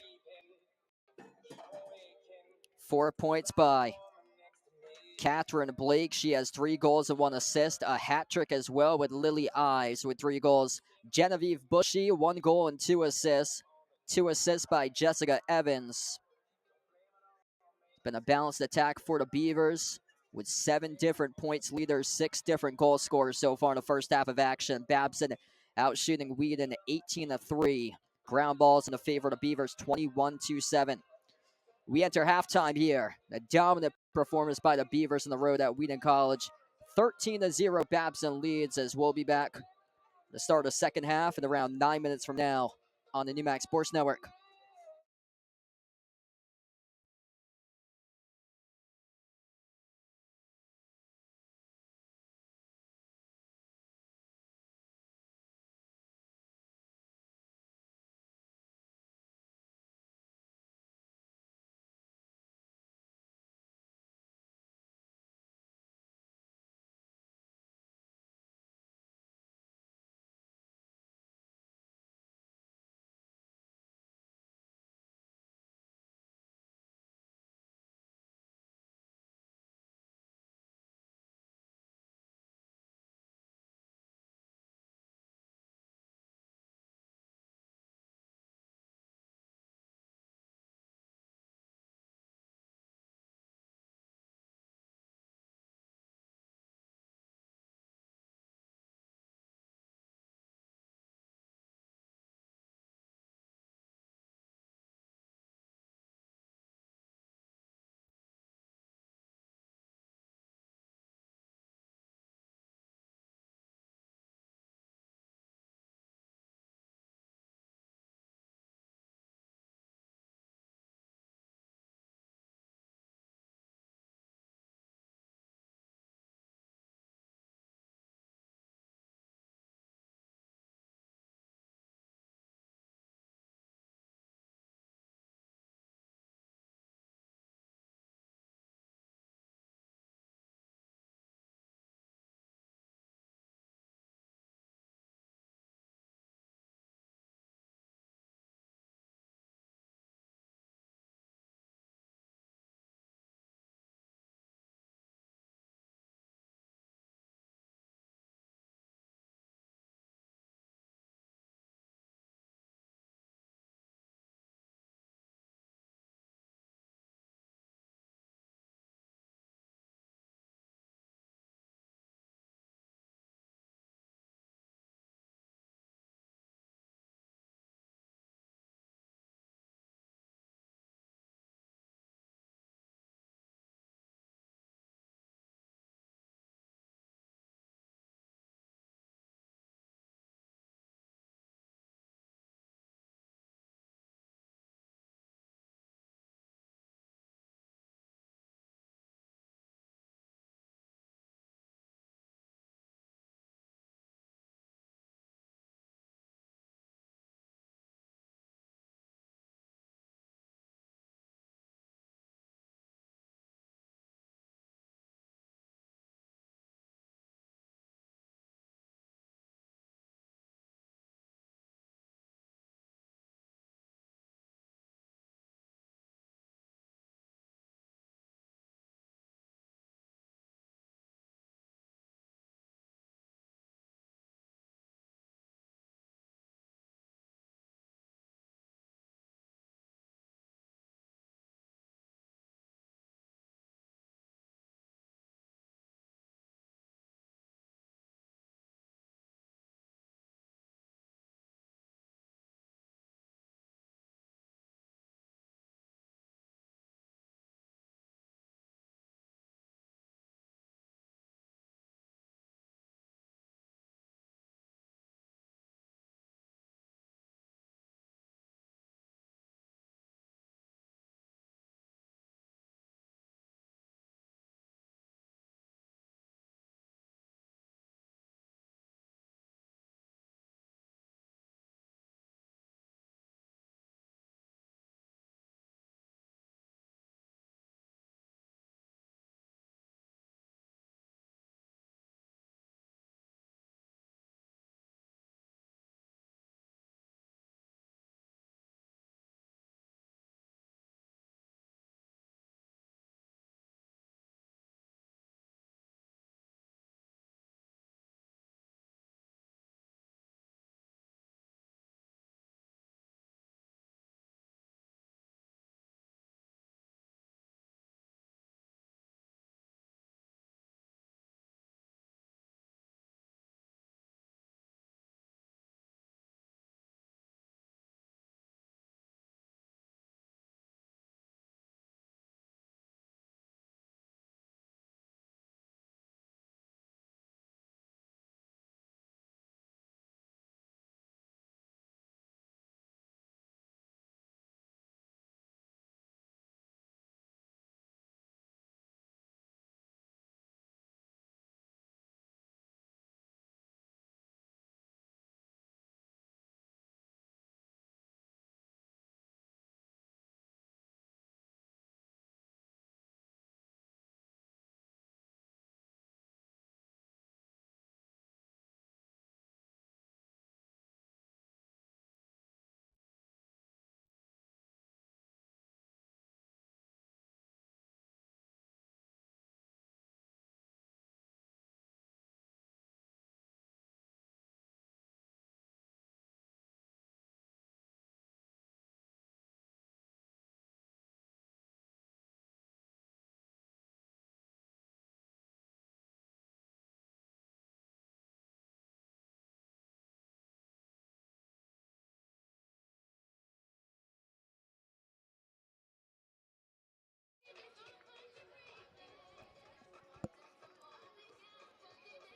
4 points by Catherine Blake. She has 3 goals and 1 assist. A hat trick as well with Lily Ives with 3 goals. Genevieve Bushy, 1 goal and 2 assists. 2 assists by Jessica Evans. Been a balanced attack for the Beavers with 7 different points leaders, 6 different goal scorers so far in the first half of action. Babson outshooting Wheaton 18-3. Ground balls in the favor of the Beavers 21-7. We enter halftime here. A dominant performance by the Beavers on the road at Wheaton College. 13-0 Babson leads as we'll be back to start the second half in around 9 minutes from now on the NUMAC Sports Network.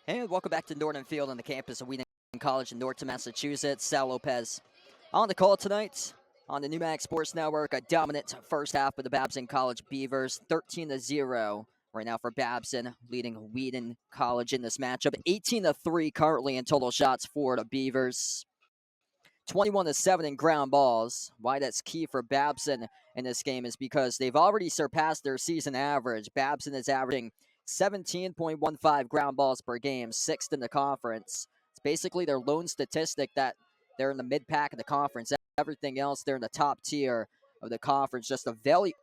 And welcome back to Norton Field on the campus of Wheaton College in Norton, Massachusetts. Sal Lopez on the call tonight on the NewMax Sports Network. A dominant first half of the Babson College Beavers, 13-0 right now for Babson, leading Wheaton College in this matchup. 18-3 currently in total shots for the Beavers. 21-7 in ground balls. Why that's key for Babson in this game is because they've already surpassed their season average. Babson is averaging 17.15 ground balls per game, sixth in the conference. It's basically their lone statistic that they're in the mid-pack of the conference. Everything else, they're in the top tier of the conference. Just a very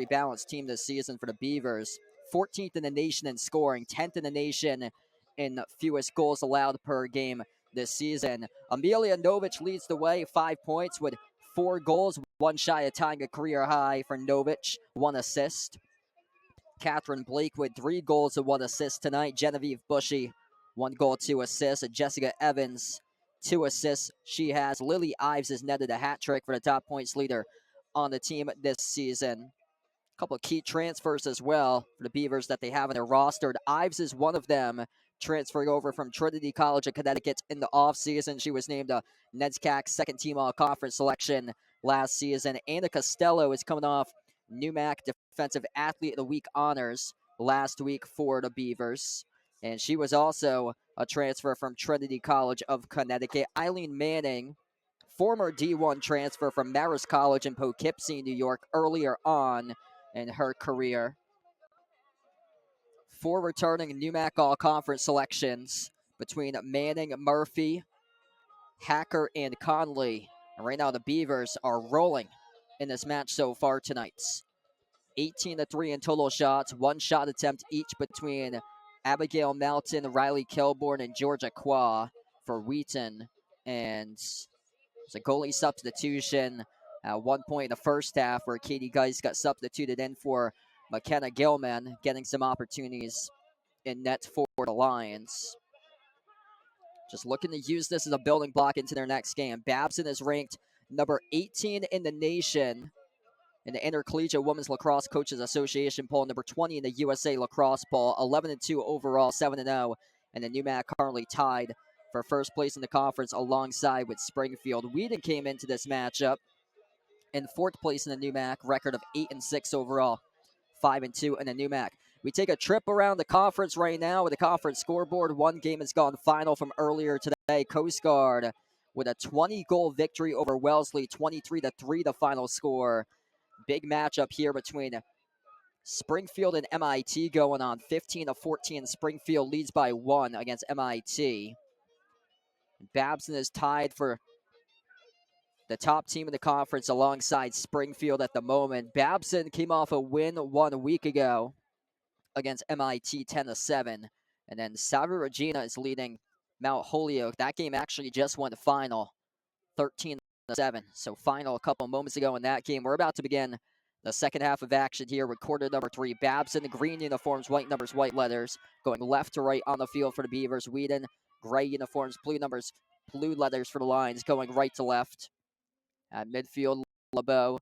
balanced team this season for the Beavers. 14th in the nation in scoring, 10th in the nation in fewest goals allowed per game this season. Amelia Novich leads the way, 5 points with 4 goals, one shy of tying a career high for Novich, 1 assist. Catherine Blake with 3 goals and 1 assist tonight. Genevieve Bushy, 1 goal, 2 assists. Jessica Evans, 2 assists. She has. Lily Ives has netted a hat trick for the top points leader on the team this season. A couple of key transfers as well for the Beavers that they have in their roster. Ives is one of them, transferring over from Trinity College of Connecticut in the offseason. She was named a NESCAC second team all-conference selection last season. Anna Costello is coming off NewMac Defensive Athlete of the Week honors last week for the Beavers. And she was also a transfer from Trinity College of Connecticut. Eileen Manning, former D1 transfer from Marist College in Poughkeepsie, New York, earlier on in her career. 4 returning NewMac All-Conference selections between Manning, Murphy, Hacker, and Conley. And right now the Beavers are rolling in this match so far tonight. 18-3 in total shots, 1 shot attempt each between Abigail Melton, Riley Kilborn, and Georgia Qua for Wheaton. And it's a goalie substitution at one point in the first half where Katie Geis got substituted in for McKenna Gilman, getting some opportunities in net for the Lions. Just looking to use this as a building block into their next game. Babson is ranked number 18 in the nation in the Intercollegiate Women's Lacrosse Coaches Association poll, number 20 in the USA Lacrosse poll, 11-2 overall, 7-0, and the NewMac currently tied for first place in the conference alongside with Springfield. Wheaton came into this matchup in 4th place in the NewMac, record of 8-6 overall, 5-2 in the NewMac. We take a trip around the conference right now with the conference scoreboard. One game has gone final from earlier today. Coast Guard with a 20-goal victory over Wellesley, 23-3 the final score. Big matchup here between Springfield and MIT going on. 15-14. Springfield leads by 1 against MIT. Babson is tied for the top team in the conference alongside Springfield at the moment. Babson came off a win 1 week ago against MIT 10-7. And then Salve Regina is leading Mount Holyoke. That game actually just went final 13-7. So final a couple moments ago in that game. We're about to begin the second half of action here with quarter number 3. Babson, green uniforms, white numbers, white letters, going left to right on the field for the Beavers. Wheaton, gray uniforms, blue numbers, blue letters for the Lions, going right to left. At midfield, LeBeau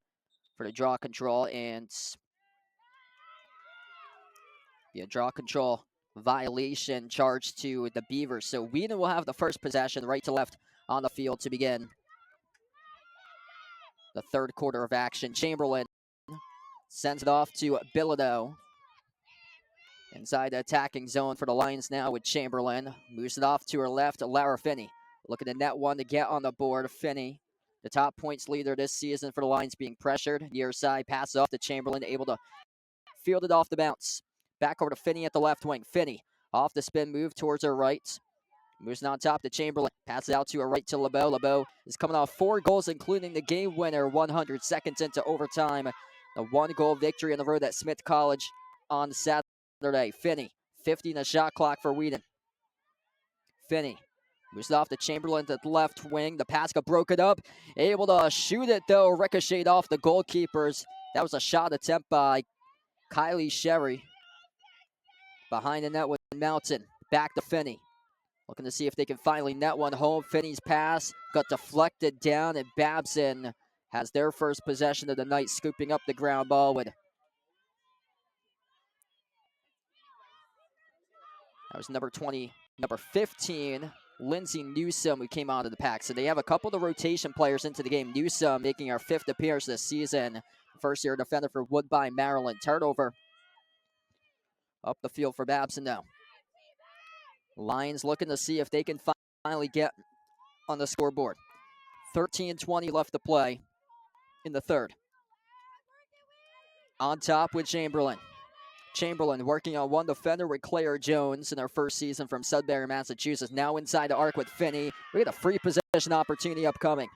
for the draw control, and a draw control violation charged to the Beavers. So Wheaton will have the first possession right to left on the field to begin the third quarter of action. Chamberlain sends it off to Bilodeau. Inside the attacking zone for the Lions now with Chamberlain. Moves it off to her left, Lara Finney. Looking to net one to get on the board. Finney, the top points leader this season for the Lions, being pressured. Near side, passes off to Chamberlain, able to field it off the bounce. Back over to Finney at the left wing. Finney, off the spin move towards her right. Moves on top to Chamberlain. Passes out to her right to LeBeau. LeBeau is coming off 4 goals, including the game winner 100 seconds into overtime. The 1-goal victory on the road at Smith College on Saturday. Finney, 50 in the shot clock for Wheaton. Finney moves it off to Chamberlain to the left wing. The pass got broken up. Able to shoot it, though. Ricocheted off the goalkeepers. That was a shot attempt by Kylie Sherry. Behind the net with Mountain. Back to Finney. Looking to see if they can finally net one home. Finney's pass got deflected down, and Babson has their first possession of the night, scooping up the ground ball with. That was number 20. number 15, Lindsey Newsom, who came onto the pack. So they have a couple of the rotation players into the game. Newsom making our 5th appearance this season. First-year defender for Woodbine, Maryland. Turnover up the field for Babson now. Lions looking to see if they can finally get on the scoreboard. 13:20 left to play in the third. On top with Chamberlain. Chamberlain working on one defender with Claire Jones in her first season from Sudbury, Massachusetts. Now inside the arc with Finney. We get a free possession opportunity upcoming.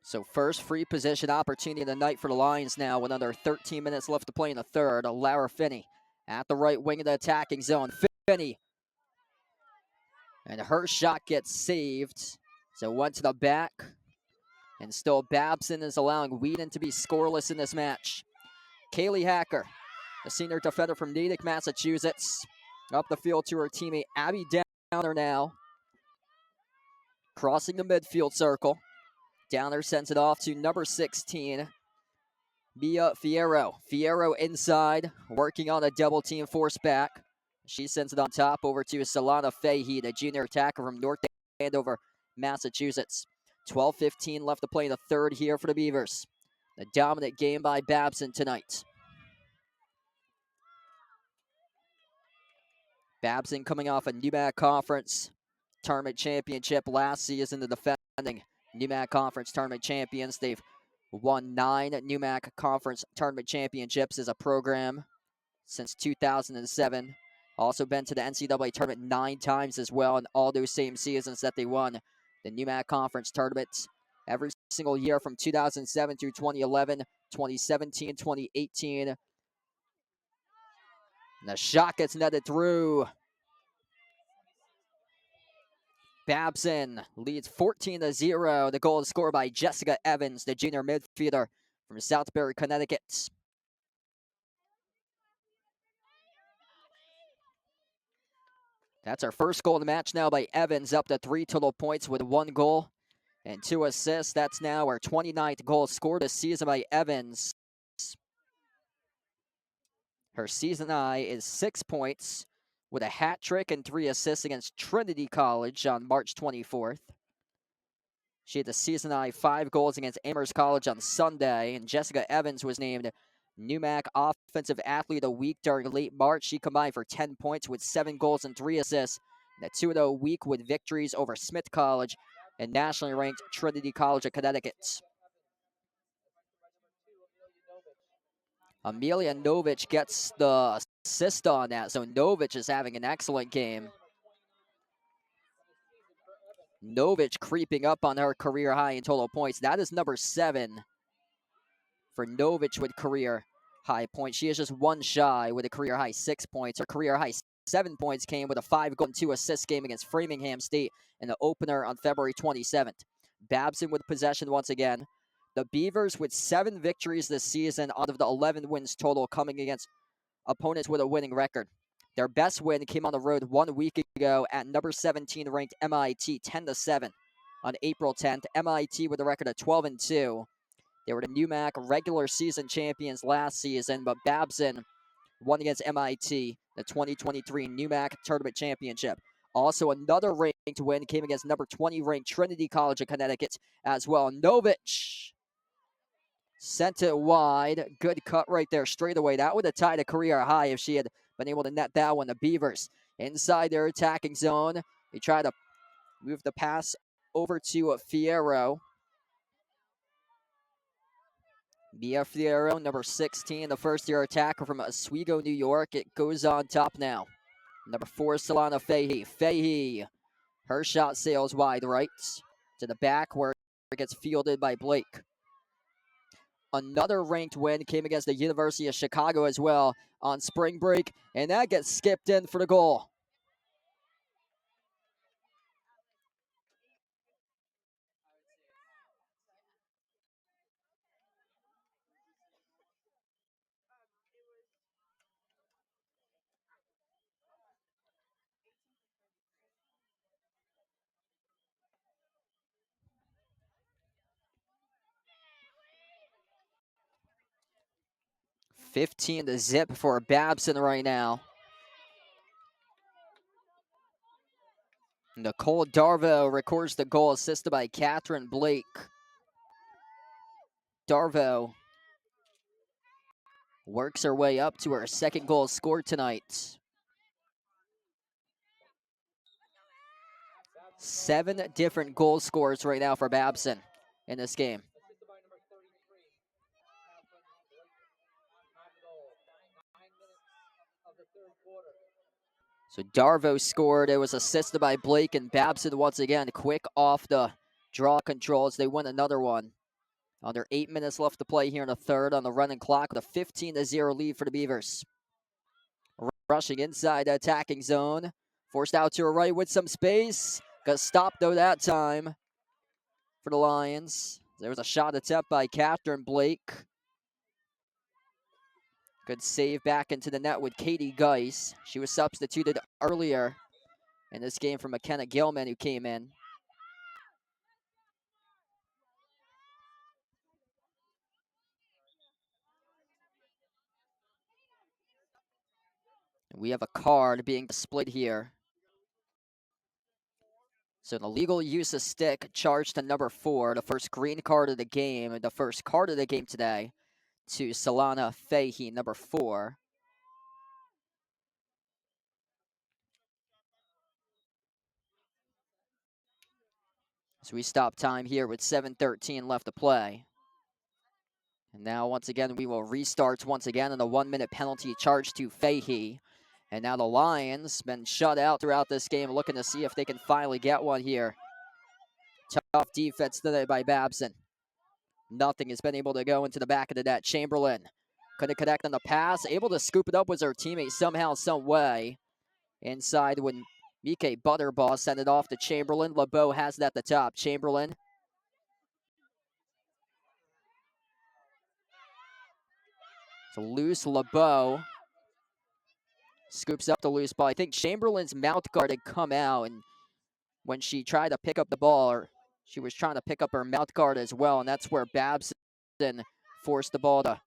So first free possession opportunity of the night for the Lions now with under 13 minutes left to play in the third. Lara Finney at the right wing of the attacking zone. Finney. And her shot gets saved. So went to the back. And still Babson is allowing Wheaton to be scoreless in this match. Kaylee Hacker, the senior defender from Natick, Massachusetts. Up the field to her teammate Abby Downer now. Crossing the midfield circle. Downer sends it off to number 16, Mia Fierro. Fierro inside, working on a double team force back. She sends it on top over to Solana Fahey, the junior attacker from North Andover, Massachusetts. 12:15 left to play in the third here for the Beavers. The dominant game by Babson tonight. Babson coming off a NEWMAC Conference Tournament Championship last season, the defending NEWMAC Conference Tournament champions. They've won 9 NEWMAC Conference Tournament Championships as a program since 2007. Also been to the NCAA Tournament 9 times as well in all those same seasons that they won the NEWMAC Conference Tournament every single year from 2007 through 2011, 2017, 2018. And the shot gets netted through. Babson leads 14-0. The goal is scored by Jessica Evans, the junior midfielder from Southbury, Connecticut. That's our first goal of the match now by Evans, up to 3 total points with 1 goal and 2 assists. That's now our 29th goal scored this season by Evans. Her season high is 6 points with a hat trick and 3 assists against Trinity College on March 24th. She had the season high 5 goals against Amherst College on Sunday, and Jessica Evans was named NEWMAC Offensive Athlete of the Week during late March. She combined for 10 points with 7 goals and 3 assists in a 2-0 week with victories over Smith College and nationally ranked Trinity College of Connecticut. Amelia Novich gets the assist on that, so Novich is having an excellent game. Novich creeping up on her career high in total points. That is number 7 for Novich with career high points. She is just 1 shy with a career high 6 points. Her career high 7 points came with a 5-goal and 2 assist game against Framingham State in the opener on February 27th. Babson with possession once again. The Beavers with 7 victories this season out of the 11 wins total, coming against opponents with a winning record. Their best win came on the road 1 week ago at number 17 ranked MIT 10-7 on April 10th. MIT with a record of 12-2. They were the NEWMAC regular season champions last season, but Babson won against MIT, the 2023 NEWMAC Tournament Championship. Also, another ranked win came against number 20 ranked Trinity College of Connecticut as well. Novich sent it wide. Good cut right there, straight away. That would have tied a career high if she had been able to net that one. The Beavers inside their attacking zone. They try to move the pass over to Fierro. Mia Fierro, number 16, the first-year attacker from Oswego, New York. It goes on top now. Number 4, Solana Fahey. Fahey, her shot sails wide right to the back where it gets fielded by Blake. Another ranked win came against the University of Chicago as well on spring break, and that gets skipped in for the goal. 15-0 for Babson right now. Nicole Darvo records the goal, assisted by Catherine Blake. Darvo works her way up to her second goal scored tonight. 7 different goal scores right now for Babson in this game. So Darvo scored. It was assisted by Blake, and Babson once again quick off the draw controls. They win another one. Under 8 minutes left to play here in the third on the running clock with a 15-0 lead for the Beavers. Rushing inside the attacking zone. Forced out to her right with some space. Got stopped though that time for the Lions. There was a shot attempt by Catherine Blake. Good save back into the net with Katie Geis. She was substituted earlier in this game for McKenna Gilman, who came in. And we have a card being displayed here. So an illegal use of stick charged to number 4, the first green card of the game, the first card of the game today to Solana Fahey, number 4. So we stop time here with 7:13 left to play. And now once again we will restart once again in a 1-minute penalty charge to Fahey. And now the Lions been shut out throughout this game, looking to see if they can finally get one here. Tough defense today by Babson. Nothing has been able to go into the back of the net. Chamberlain couldn't connect on the pass. Able to scoop it up with her teammate somehow, some way. Inside when Mike Butterball sent it off to Chamberlain. LeBeau has it at the top. Chamberlain. So loose LeBeau. Scoops up the loose ball. I think Chamberlain's mouth guard had come out, and when she tried to pick up the ball, or she was trying to pick up her mouth guard as well, and that's where Babson forced the ball to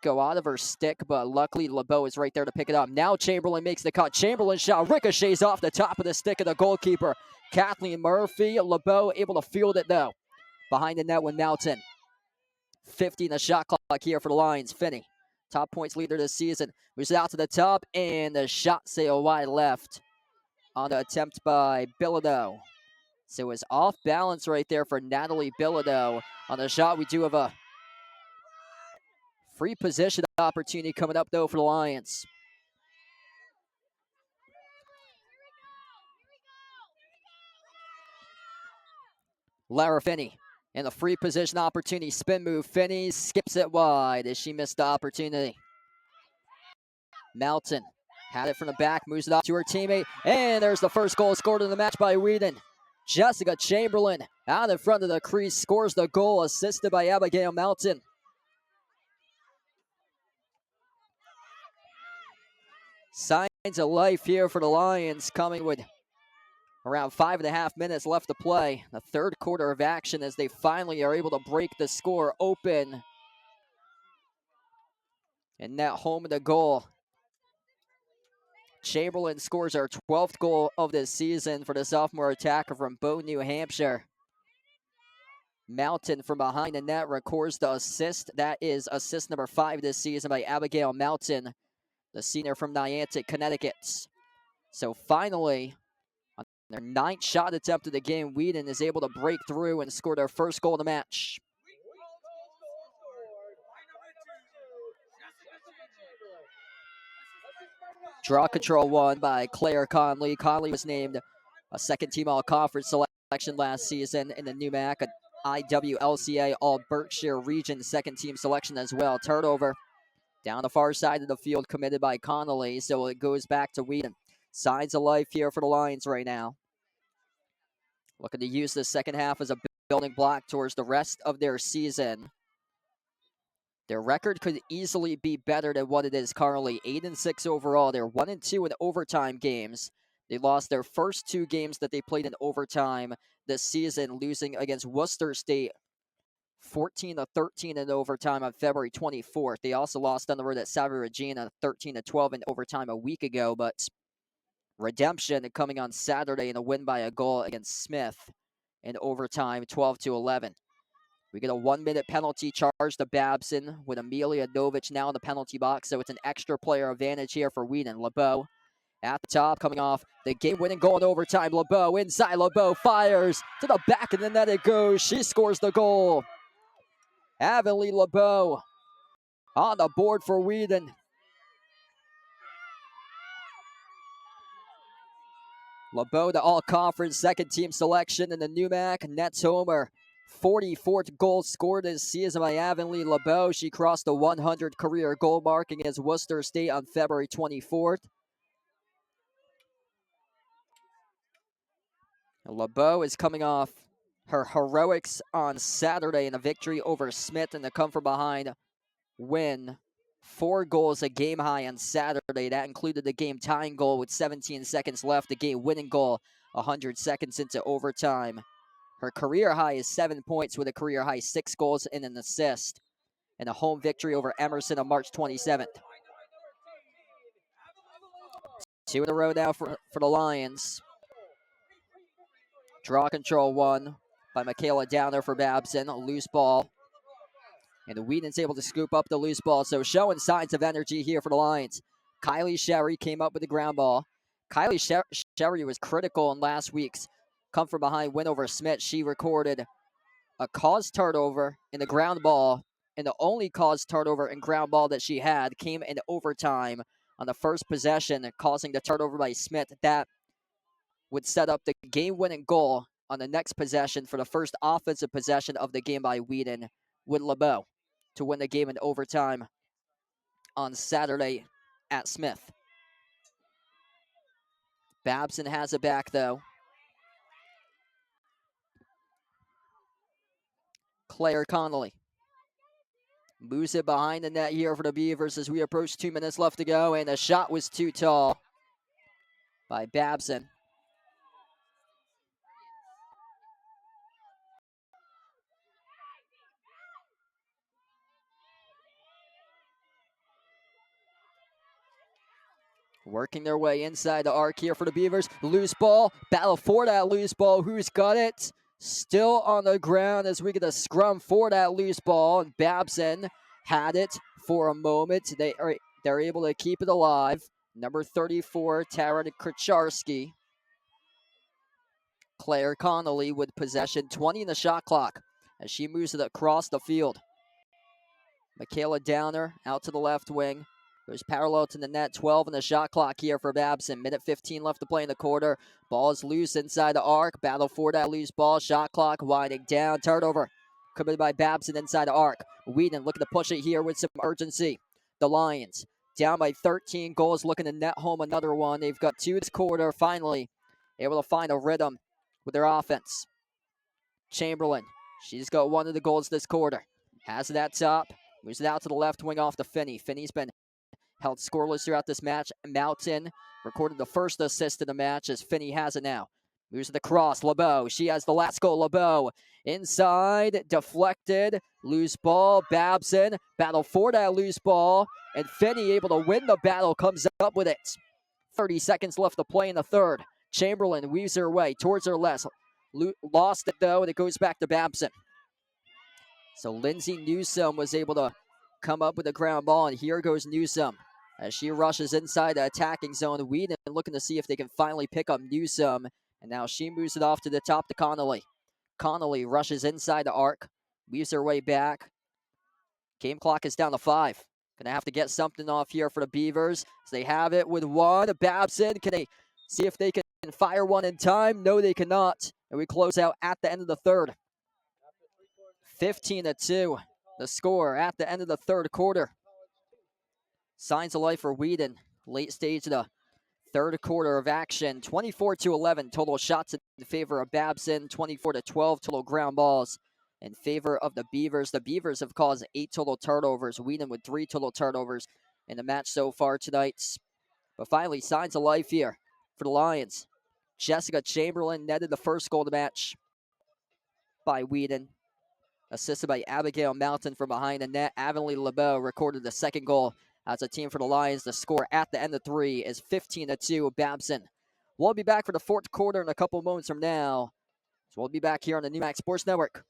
go out of her stick, but luckily LeBeau is right there to pick it up. Now Chamberlain makes the cut. Chamberlain shot ricochets off the top of the stick of the goalkeeper, Kathleen Murphy. LeBeau able to field it though. Behind the net with Mountain. 50 in the shot clock here for the Lions. Finney, top points leader this season, moves it out to the top, and the shot sail wide left on the attempt by Bilodeau. So it was off balance right there for Natalie Bilodeau. On the shot, we do have a free position opportunity coming up, though, for the Lions. Lara Finney in the free position opportunity. Spin move. Finney skips it wide as she missed the opportunity. Mountain had it from the back, moves it off to her teammate, and there's the first goal scored in the match by Wheaton. Jessica Chamberlain out in front of the crease scores the goal, assisted by Abigail Mountain. Signs of life here for the Lions, coming with around 5.5 minutes left to play. The third quarter of action as they finally are able to break the score open. And that home of the goal. Chamberlain scores her 12th goal of this season for the sophomore attacker from Bow, New Hampshire. Mountain from behind the net records the assist. That is assist number 5 this season by Abigail Mountain, the senior from Niantic, Connecticut. So finally, on their 9th shot attempt of the game, Wheaton is able to break through and score their first goal of the match. Draw control won by Claire Conley. Conley was named a second-team all-conference selection last season in the NUMAC, an IWLCA All-Berkshire Region second-team selection as well. Turnover down the far side of the field committed by Connolly, so it goes back to Wheaton. Signs of life here for the Lions right now. Looking to use the second half as a building block towards the rest of their season. Their record could easily be better than what it is currently. 8-6 overall. They're 1-2 in overtime games. They lost their first 2 games that they played in overtime this season, losing against Worcester State 14-13 in overtime on February 24th. They also lost on the road at Salve Regina 13-12 in overtime a week ago, but redemption coming on Saturday in a win by a goal against Smith in overtime 12-11. We get a 1-minute penalty charge to Babson with Amelia Novich now in the penalty box, so it's an extra player advantage here for Wheaton. LeBeau at the top, coming off the game-winning goal in overtime. LeBeau inside. LeBeau fires to the back of the net. It goes. She scores the goal. Avonlea LeBeau on the board for Wheaton. LeBeau, the all-conference second-team selection in the NUMAC Nets homer. 44th goal scored this season by Avonlea LeBeau. She crossed the 100 career goal mark against Worcester State on February 24th. LeBeau is coming off her heroics on Saturday in a victory over Smith in the come-from-behind win. 4 goals, a game high on Saturday. That included the game-tying goal with 17 seconds left, the game-winning goal 100 seconds into overtime. Her career high is 7 points with a career high 6 goals and an assist, and a home victory over Emerson on March 27th. 2 in a row now for the Lions. Draw control 1 by Michaela Downer for Babson. A loose ball. And the Wheaton's able to scoop up the loose ball, so showing signs of energy here for the Lions. Kylie Sherry came up with the ground ball. Kylie Sherry was critical in last week's come-from-behind win over Smith. She recorded a caused turnover in the ground ball, and the only caused turnover and ground ball that she had came in overtime on the first possession, causing the turnover by Smith. That would set up the game-winning goal on the next possession for the first offensive possession of the game by Wheaton with LeBeau to win the game in overtime on Saturday at Smith. Babson has it back, though. Claire Connolly moves it behind the net here for the Beavers as we approach 2 minutes left to go, and the shot was too tall by Babson. Working their way inside the arc here for the Beavers. Loose ball. Battle for that loose ball. Who's got it? Still on the ground as we get a scrum for that loose ball. And Babson had it for a moment. They're able to keep it alive. Number 34, Tara Kracharski. Claire Connolly with possession. 20 in the shot clock as she moves it across the field. Michaela Downer out to the left wing. Goes parallel to the net, 12 in the shot clock here for Babson. Minute 15 left to play in the quarter. Ball is loose inside the arc. Battle for that loose ball. Shot clock winding down. Turnover committed by Babson inside the arc. Wheaton looking to push it here with some urgency. The Lions down by 13 goals, looking to net home another one. They've got 2 this quarter. Finally able to find a rhythm with their offense. Chamberlain, she's got 1 of the goals this quarter. Has it at top. Moves it out to the left wing off to Finney. Finney's been held scoreless throughout this match. Mountain recorded the first assist in the match as Finney has it now. Moves to the cross. LeBeau. She has the last goal. LeBeau inside. Deflected. Loose ball. Babson. Battle for that loose ball. And Finney able to win the battle. Comes up with it. 30 seconds left to play in the third. Chamberlain weaves her way towards her left. Lost it though, and it goes back to Babson. So Lindsay Newsome was able to come up with a ground ball, and here goes Newsome as she rushes inside the attacking zone. Wheaton looking to see if they can finally pick up Newsome, and now she moves it off to the top to Connolly. Connolly rushes inside the arc, weaves her way back. Game clock is down to 5. Gonna have to get something off here for the Beavers. As they have it with 1. Babson, can they see if they can fire one in time? No, they cannot. And we close out at the end of the third. 15-2, the score at the end of the third quarter. Signs of life for Wheaton. Late stage of the third quarter of action. 24-11 total shots in favor of Babson. 24-12 total ground balls in favor of the Beavers. The Beavers have caused 8 total turnovers. Wheaton with 3 total turnovers in the match so far tonight. But finally, signs of life here for the Lions. Jessica Chamberlain netted the first goal of the match by Wheaton. assisted by Abigail Mountain from behind the net. Avonlea LeBeau recorded the second goal as a team for the Lions. The score at the end of 3 is 15-2 Babson. We'll be back for the fourth quarter in a couple moments from now. So we'll be back here on the NewMax Sports Network.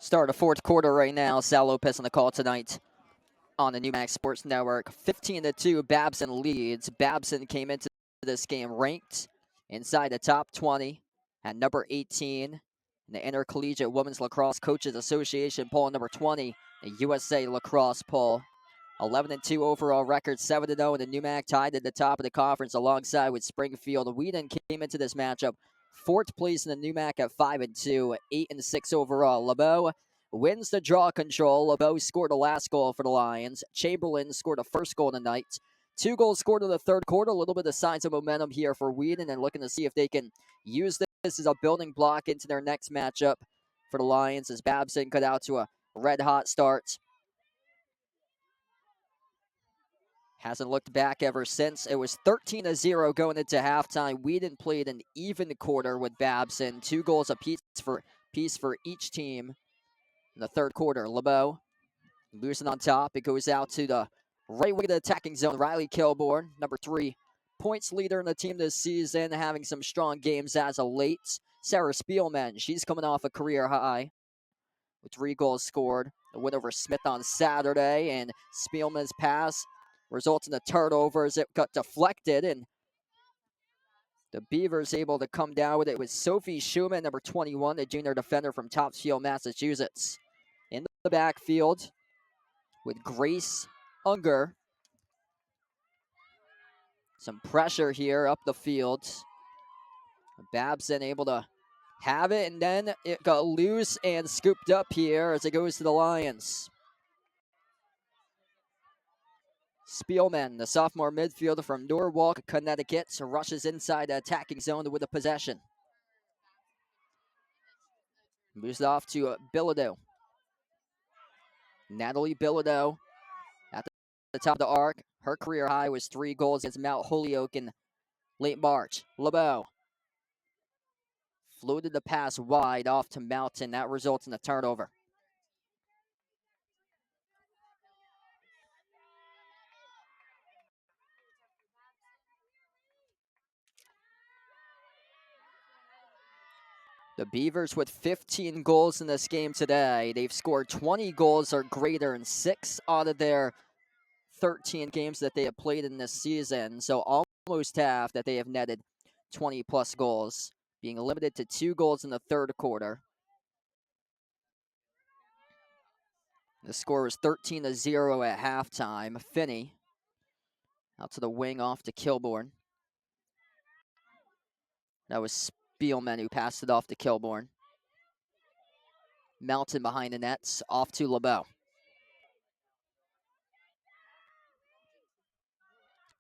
Start of fourth quarter right now. Sal Lopez on the call tonight on the NewMax Sports Network. 15-2, Babson leads. Babson came into this game ranked inside the top 20 at number 18 in the Intercollegiate Women's Lacrosse Coaches Association poll, number 20 the USA Lacrosse poll. 11-2 overall record, 7-0 in the NewMac, tied at the top of the conference alongside with Springfield. Wheaton came into this matchup fourth place in the NewMac at 5-2, 8-6 overall. LeBeau wins the draw control. LeBeau scored the last goal for the Lions. Chamberlain scored the first goal of the night. 2 goals scored in the third quarter. A little bit of signs of momentum here for Wheaton, and looking to see if they can use this as a building block into their next matchup for the Lions, as Babson got out to a red-hot start. Hasn't looked back ever since. It was 13-0 going into halftime. Wheaton played an even quarter with Babson. 2 goals apiece for each team in the third quarter. LeBeau losing on top. It goes out to the right wing of the attacking zone. Riley Kilborn, number 3 points leader in the team this season, having some strong games as of late. Sarah Spielman, she's coming off a career high with 3 goals scored. A win over Smith on Saturday, and Spielman's pass results in a turnover as it got deflected, and the Beavers able to come down with it with Sophie Schumann, number 21, the junior defender from Topsfield, Massachusetts. In the backfield with Grace Unger. Some pressure here up the field. Babson able to have it, and then it got loose and scooped up here as it goes to the Lions. Spielman, the sophomore midfielder from Norwalk, Connecticut, rushes inside the attacking zone with a possession. Moves it off to Bilodeau. Natalie Bilodeau at the top of the arc. Her career high was 3 goals against Mount Holyoke in late March. LeBeau floated the pass wide off to Mountain. That results in a turnover. The Beavers with 15 goals in this game today. They've scored 20 goals or greater in 6 out of their 13 games that they have played in this season. So almost half that they have netted 20-plus goals. being limited to 2 goals in the third quarter. The score was 13-0 at halftime. Finney out to the wing off to Kilborn. That was Spielman who passed it off to Kilborn. Melton behind the nets, off to LeBeau.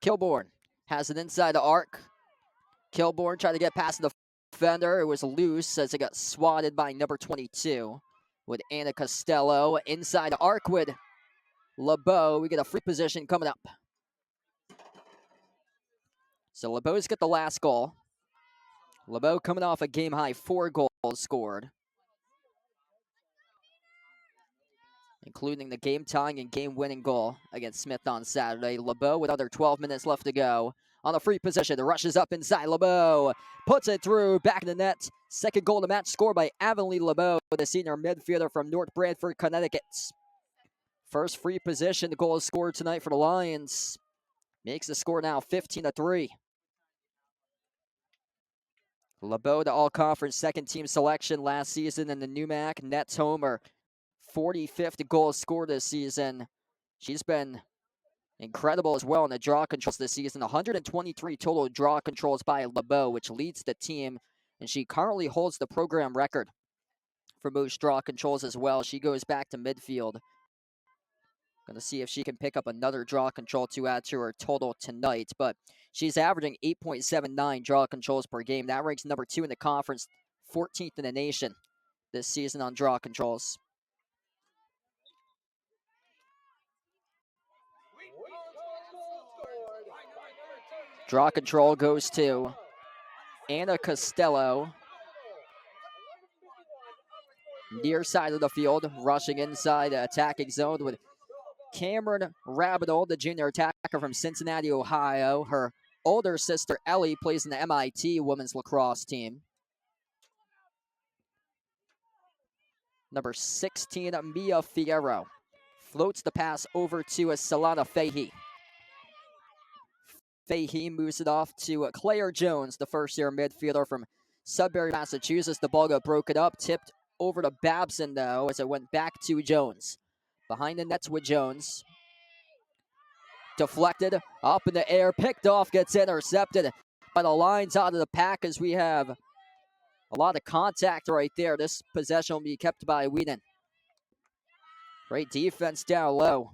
Kilborn has it inside the arc. Kilborn tried to get past the defender. It was loose as it got swatted by number 22 with Anna Costello. Inside the arc with LeBeau. We get a free position coming up. So LeBeau's got the last goal. LeBeau coming off a game-high 4 goals scored, including the game-tying and game-winning goal against Smith on Saturday. LeBeau with under 12 minutes left to go. On the free position, rushes up inside. LeBeau puts it through, back in the net. Second goal of the match scored by Avonlea LeBeau, the senior midfielder from North Branford, Connecticut. First free position goal scored tonight for the Lions. Makes the score now 15-3. LeBeau, the all-conference second-team selection last season in the NUMAC Nets homer. 45th goal scored this season. She's been incredible as well in the draw controls this season. 123 total draw controls by LeBeau, which leads the team, and she currently holds the program record for most draw controls as well. She goes back to midfield. Going to see if she can pick up another draw control to add to her total tonight, but she's averaging 8.79 draw controls per game. That ranks number 2 in the conference, 14th in the nation this season on draw controls. Draw control goes to Anna Costello. Near side of the field, rushing inside the attacking zone with Cameron Rabidol, the junior attacker from Cincinnati, Ohio. Her older sister, Ellie, plays in the MIT women's lacrosse team. Number 16, Mia Fierro, floats the pass over to Solana Fahey. Fahey moves it off to Claire Jones, the first-year midfielder from Sudbury, Massachusetts. The ball got broken up, tipped over to Babson, though, as it went back to Jones. Behind the nets with Jones. Deflected, up in the air, picked off, gets intercepted by the lines out of the pack as we have a lot of contact right there. This possession will be kept by Wheaton. Great defense down low.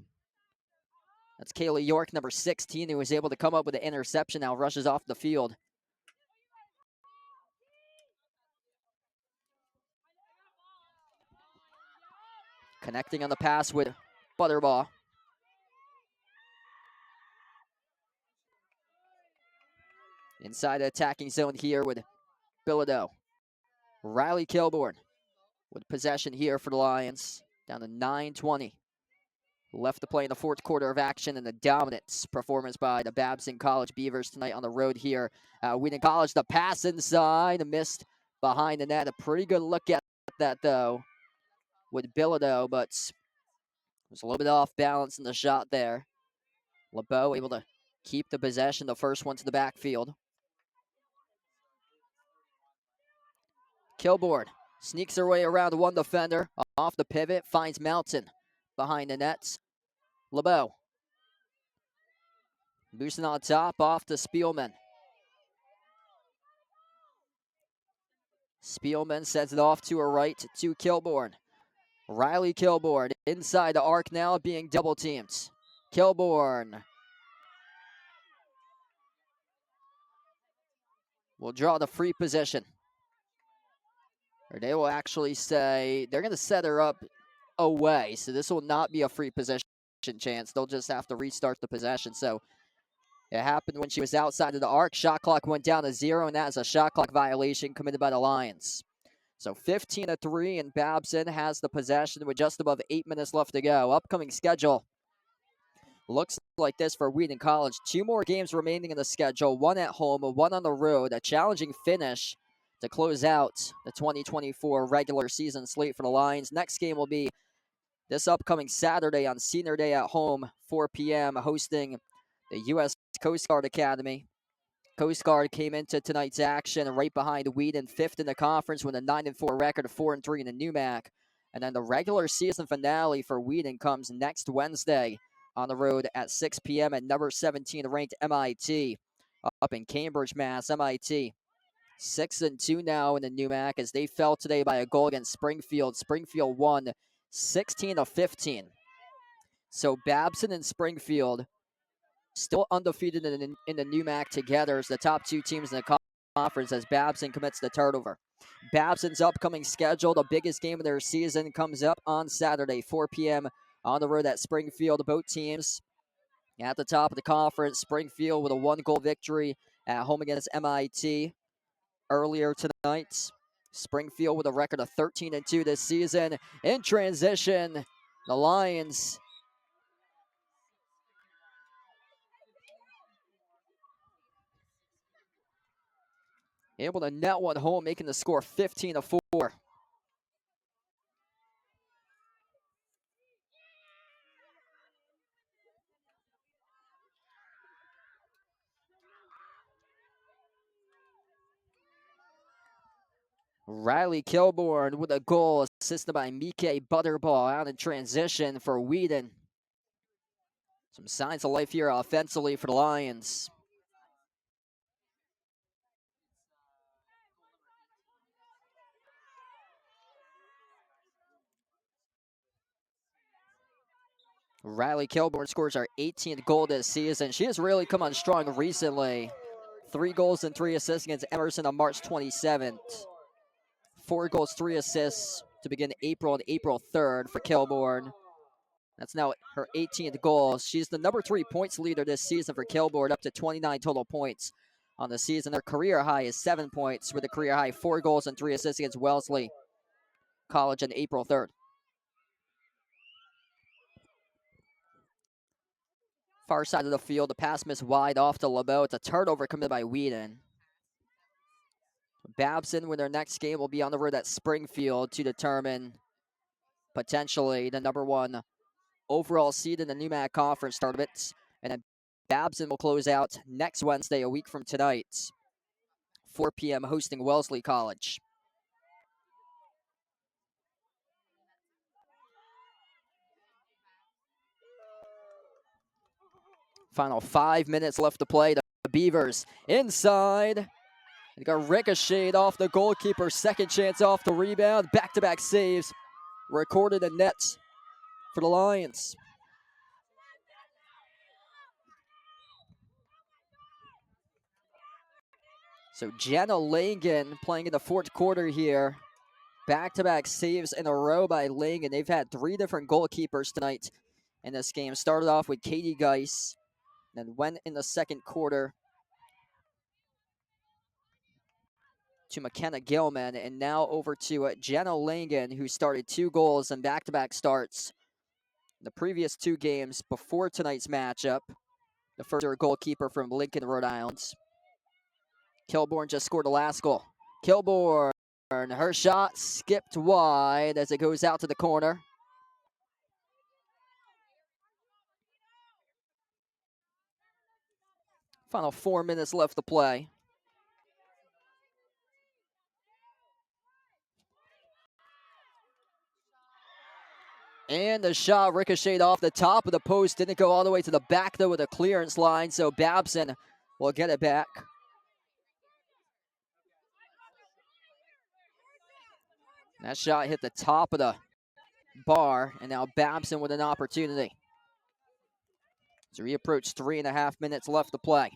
That's Kaylee York, number 16, who was able to come up with an interception, now rushes off the field. Connecting on the pass with Butterball. Inside the attacking zone here with Bilodeau. Riley Kilborn with possession here for the Lions. Down to 9:20 left to play in the fourth quarter of action, and the dominant performance by the Babson College Beavers tonight on the road here at Wheaton College. The pass inside, missed behind the net. A pretty good look at that, though, with Bilodeau, but was a little bit off balance in the shot there. LeBeau able to keep the possession, the first one to the backfield. Kilborn sneaks her way around one defender, off the pivot, finds Melton behind the nets. LeBeau boosting on top, off to Spielman. Spielman sends it off to her right to Kilborn. Riley Kilborn inside the arc now, being double teamed. Kilborn will draw the free position. Or they will actually say they're going to set her up away, so this will not be a free possession chance. They'll just have to restart the possession. So it happened when she was outside of the arc. Shot clock went down to 0, and that is a shot clock violation committed by the Lions. So 15-3, and Babson has the possession with just above 8 minutes left to go. Upcoming schedule looks like this for Wheaton College. 2 more games remaining in the schedule, 1 at home, 1 on the road. A challenging finish to close out the 2024 regular season slate for the Lions. Next game will be this upcoming Saturday on Senior Day at home, 4 p.m., hosting the U.S. Coast Guard Academy. Coast Guard came into tonight's action right behind Wheaton, 5th in the conference with a 9-4 record, 4-3 in the NUMAC. And then the regular season finale for Wheaton comes next Wednesday on the road at 6 p.m. at number 17 ranked MIT up in Cambridge, Mass. MIT 6-2 now in the NUMAC as they fell today by a goal against Springfield. Springfield won 16-15. So Babson and Springfield still undefeated in the NUMAC together as the top two teams in the conference as Babson commits the turnover. Babson's upcoming schedule, the biggest game of their season, comes up on Saturday, 4 p.m. on the road at Springfield. Both teams at the top of the conference. Springfield with a 1-goal victory at home against MIT earlier tonight. Springfield with a record of 13-2 this season. In transition, the Lions able to net one home, making the score 15-4. Riley Kilborn with a goal assisted by Mike Butterball out in transition for Wheaton. Some signs of life here offensively for the Lions. Riley Kilborn scores our 18th goal this season. She has really come on strong recently. 3 goals and 3 assists against Emerson on March 27th. 4 goals, 3 assists to begin April and April 3rd for Kilborn. That's now her 18th goal. She's the number 3 points leader this season for Kilborn, up to 29 total points on the season. Her career high is 7 points with a career high 4 goals and 3 assists against Wellesley College on April 3rd. Far side of the field, the pass missed wide off to LeBeau. It's a turnover committed by Wheaton. Babson, with their next game, will be on the road at Springfield to determine potentially the number 1 overall seed in the NUMAC Conference tournament. And then Babson will close out next Wednesday, a week from tonight, 4 p.m., hosting Wellesley College. Final 5 minutes left to play. The Beavers inside. They got ricocheted off the goalkeeper. Second chance off the rebound. Back-to-back saves recorded in nets for the Lions. So Jenna Langen playing in the 4th quarter here. Back-to-back saves in a row by Langen. They've had 3 different goalkeepers tonight in this game. Started off with Katie Geis, then went in the 2nd quarter to McKenna Gilman, and now over to Jenna Langen, who started 2 goals and back-to-back starts the previous 2 games before tonight's matchup. The first goalkeeper from Lincoln, Rhode Island. Kilborn just scored the last goal. Kilborn, her shot skipped wide as it goes out to the corner. Final 4 minutes left to play. And the shot ricocheted off the top of the post. Didn't go all the way to the back, though, with a clearance line. So Babson will get it back. That shot hit the top of the bar. And now Babson with an opportunity. So we approach 3.5 minutes left to play.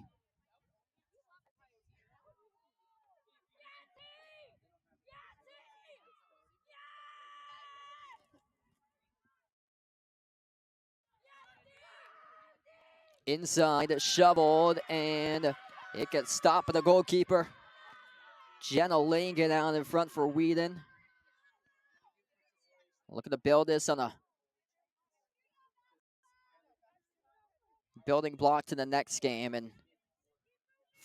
Inside, shoveled, and it gets stopped by the goalkeeper. Jenna Langen out in front for Wheaton. Looking to build this on a building block to the next game. And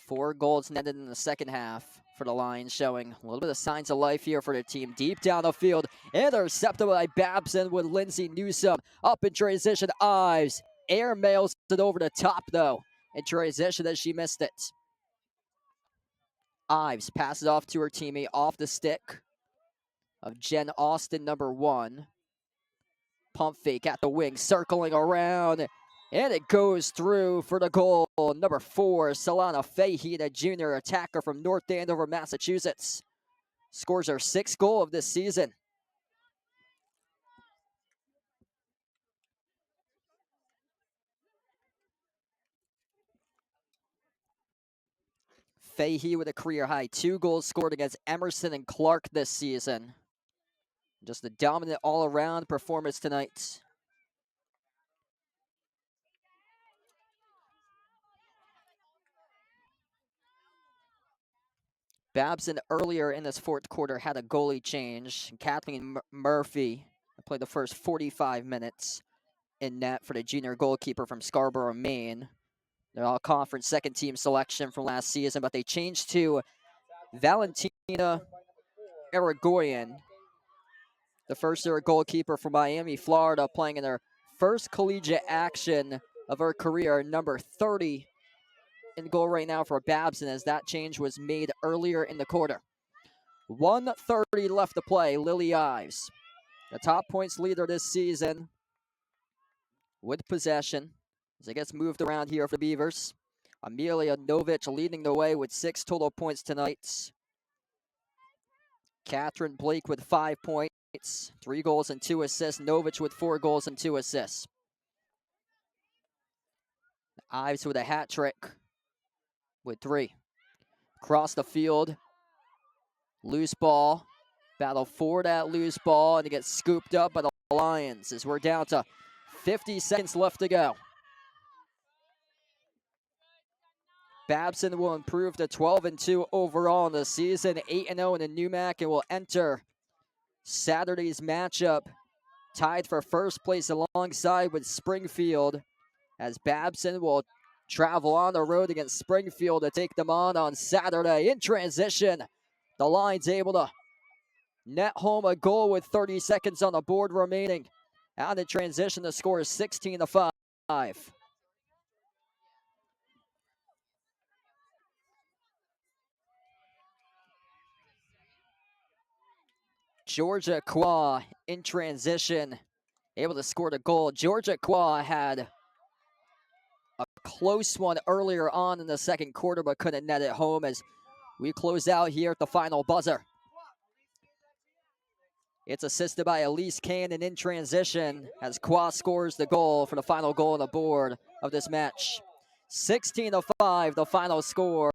4 goals netted in the second half for the Lions, showing a little bit of signs of life here for the team. Deep down the field, intercepted by Babson with Lindsay Newsom. Up in transition, Ives air mails it over the top, though, in transition as she missed it. Ives passes off to her teammate off the stick of Jen Austin, number 1. Pump fake at the wing, circling around, and it goes through for the goal. Number 4, Solana Fahey, the junior attacker from North Andover, Massachusetts, scores her 6th goal of this season. Fahey with a career-high 2 goals scored against Emerson and Clark this season. Just a dominant all-around performance tonight. Babson earlier in this 4th quarter had a goalie change. Kathleen Murphy played the first 45 minutes in net for the junior goalkeeper from Scarborough, Maine. They're all conference second-team selection from last season, but they changed to Valentina Aragoyan, the first-year goalkeeper from Miami, Florida, playing in their first collegiate action of her career, number 30 in goal right now for Babson, as that change was made earlier in the quarter. 1:30 left to play. Lily Ives, the top points leader this season, with possession as it gets moved around here for the Beavers. Amelia Novich leading the way with 6 total points tonight. Catherine Blake with 5 points, 3 goals and 2 assists. Novich with 4 goals and 2 assists. Ives with a hat trick with 3. Across the field, loose ball. Battle for that loose ball, and it gets scooped up by the Lions as we're down to 50 seconds left to go. Babson will improve to 12-2 overall in the season, 8-0 in the NUMAC, and will enter Saturday's matchup tied for first place alongside with Springfield, as Babson will travel on the road against Springfield to take them on Saturday. In transition, the Lions able to net home a goal with 30 seconds on the board remaining. Out in transition, the score is 16-5. Georgia Qua in transition, able to score the goal. Georgia Qua had a close one earlier on in the 2nd quarter, but couldn't net it home as we close out here at the final buzzer. It's assisted by Elise Cannon in transition as Qua scores the goal for the final goal on the board of this match. 16-5, the final score.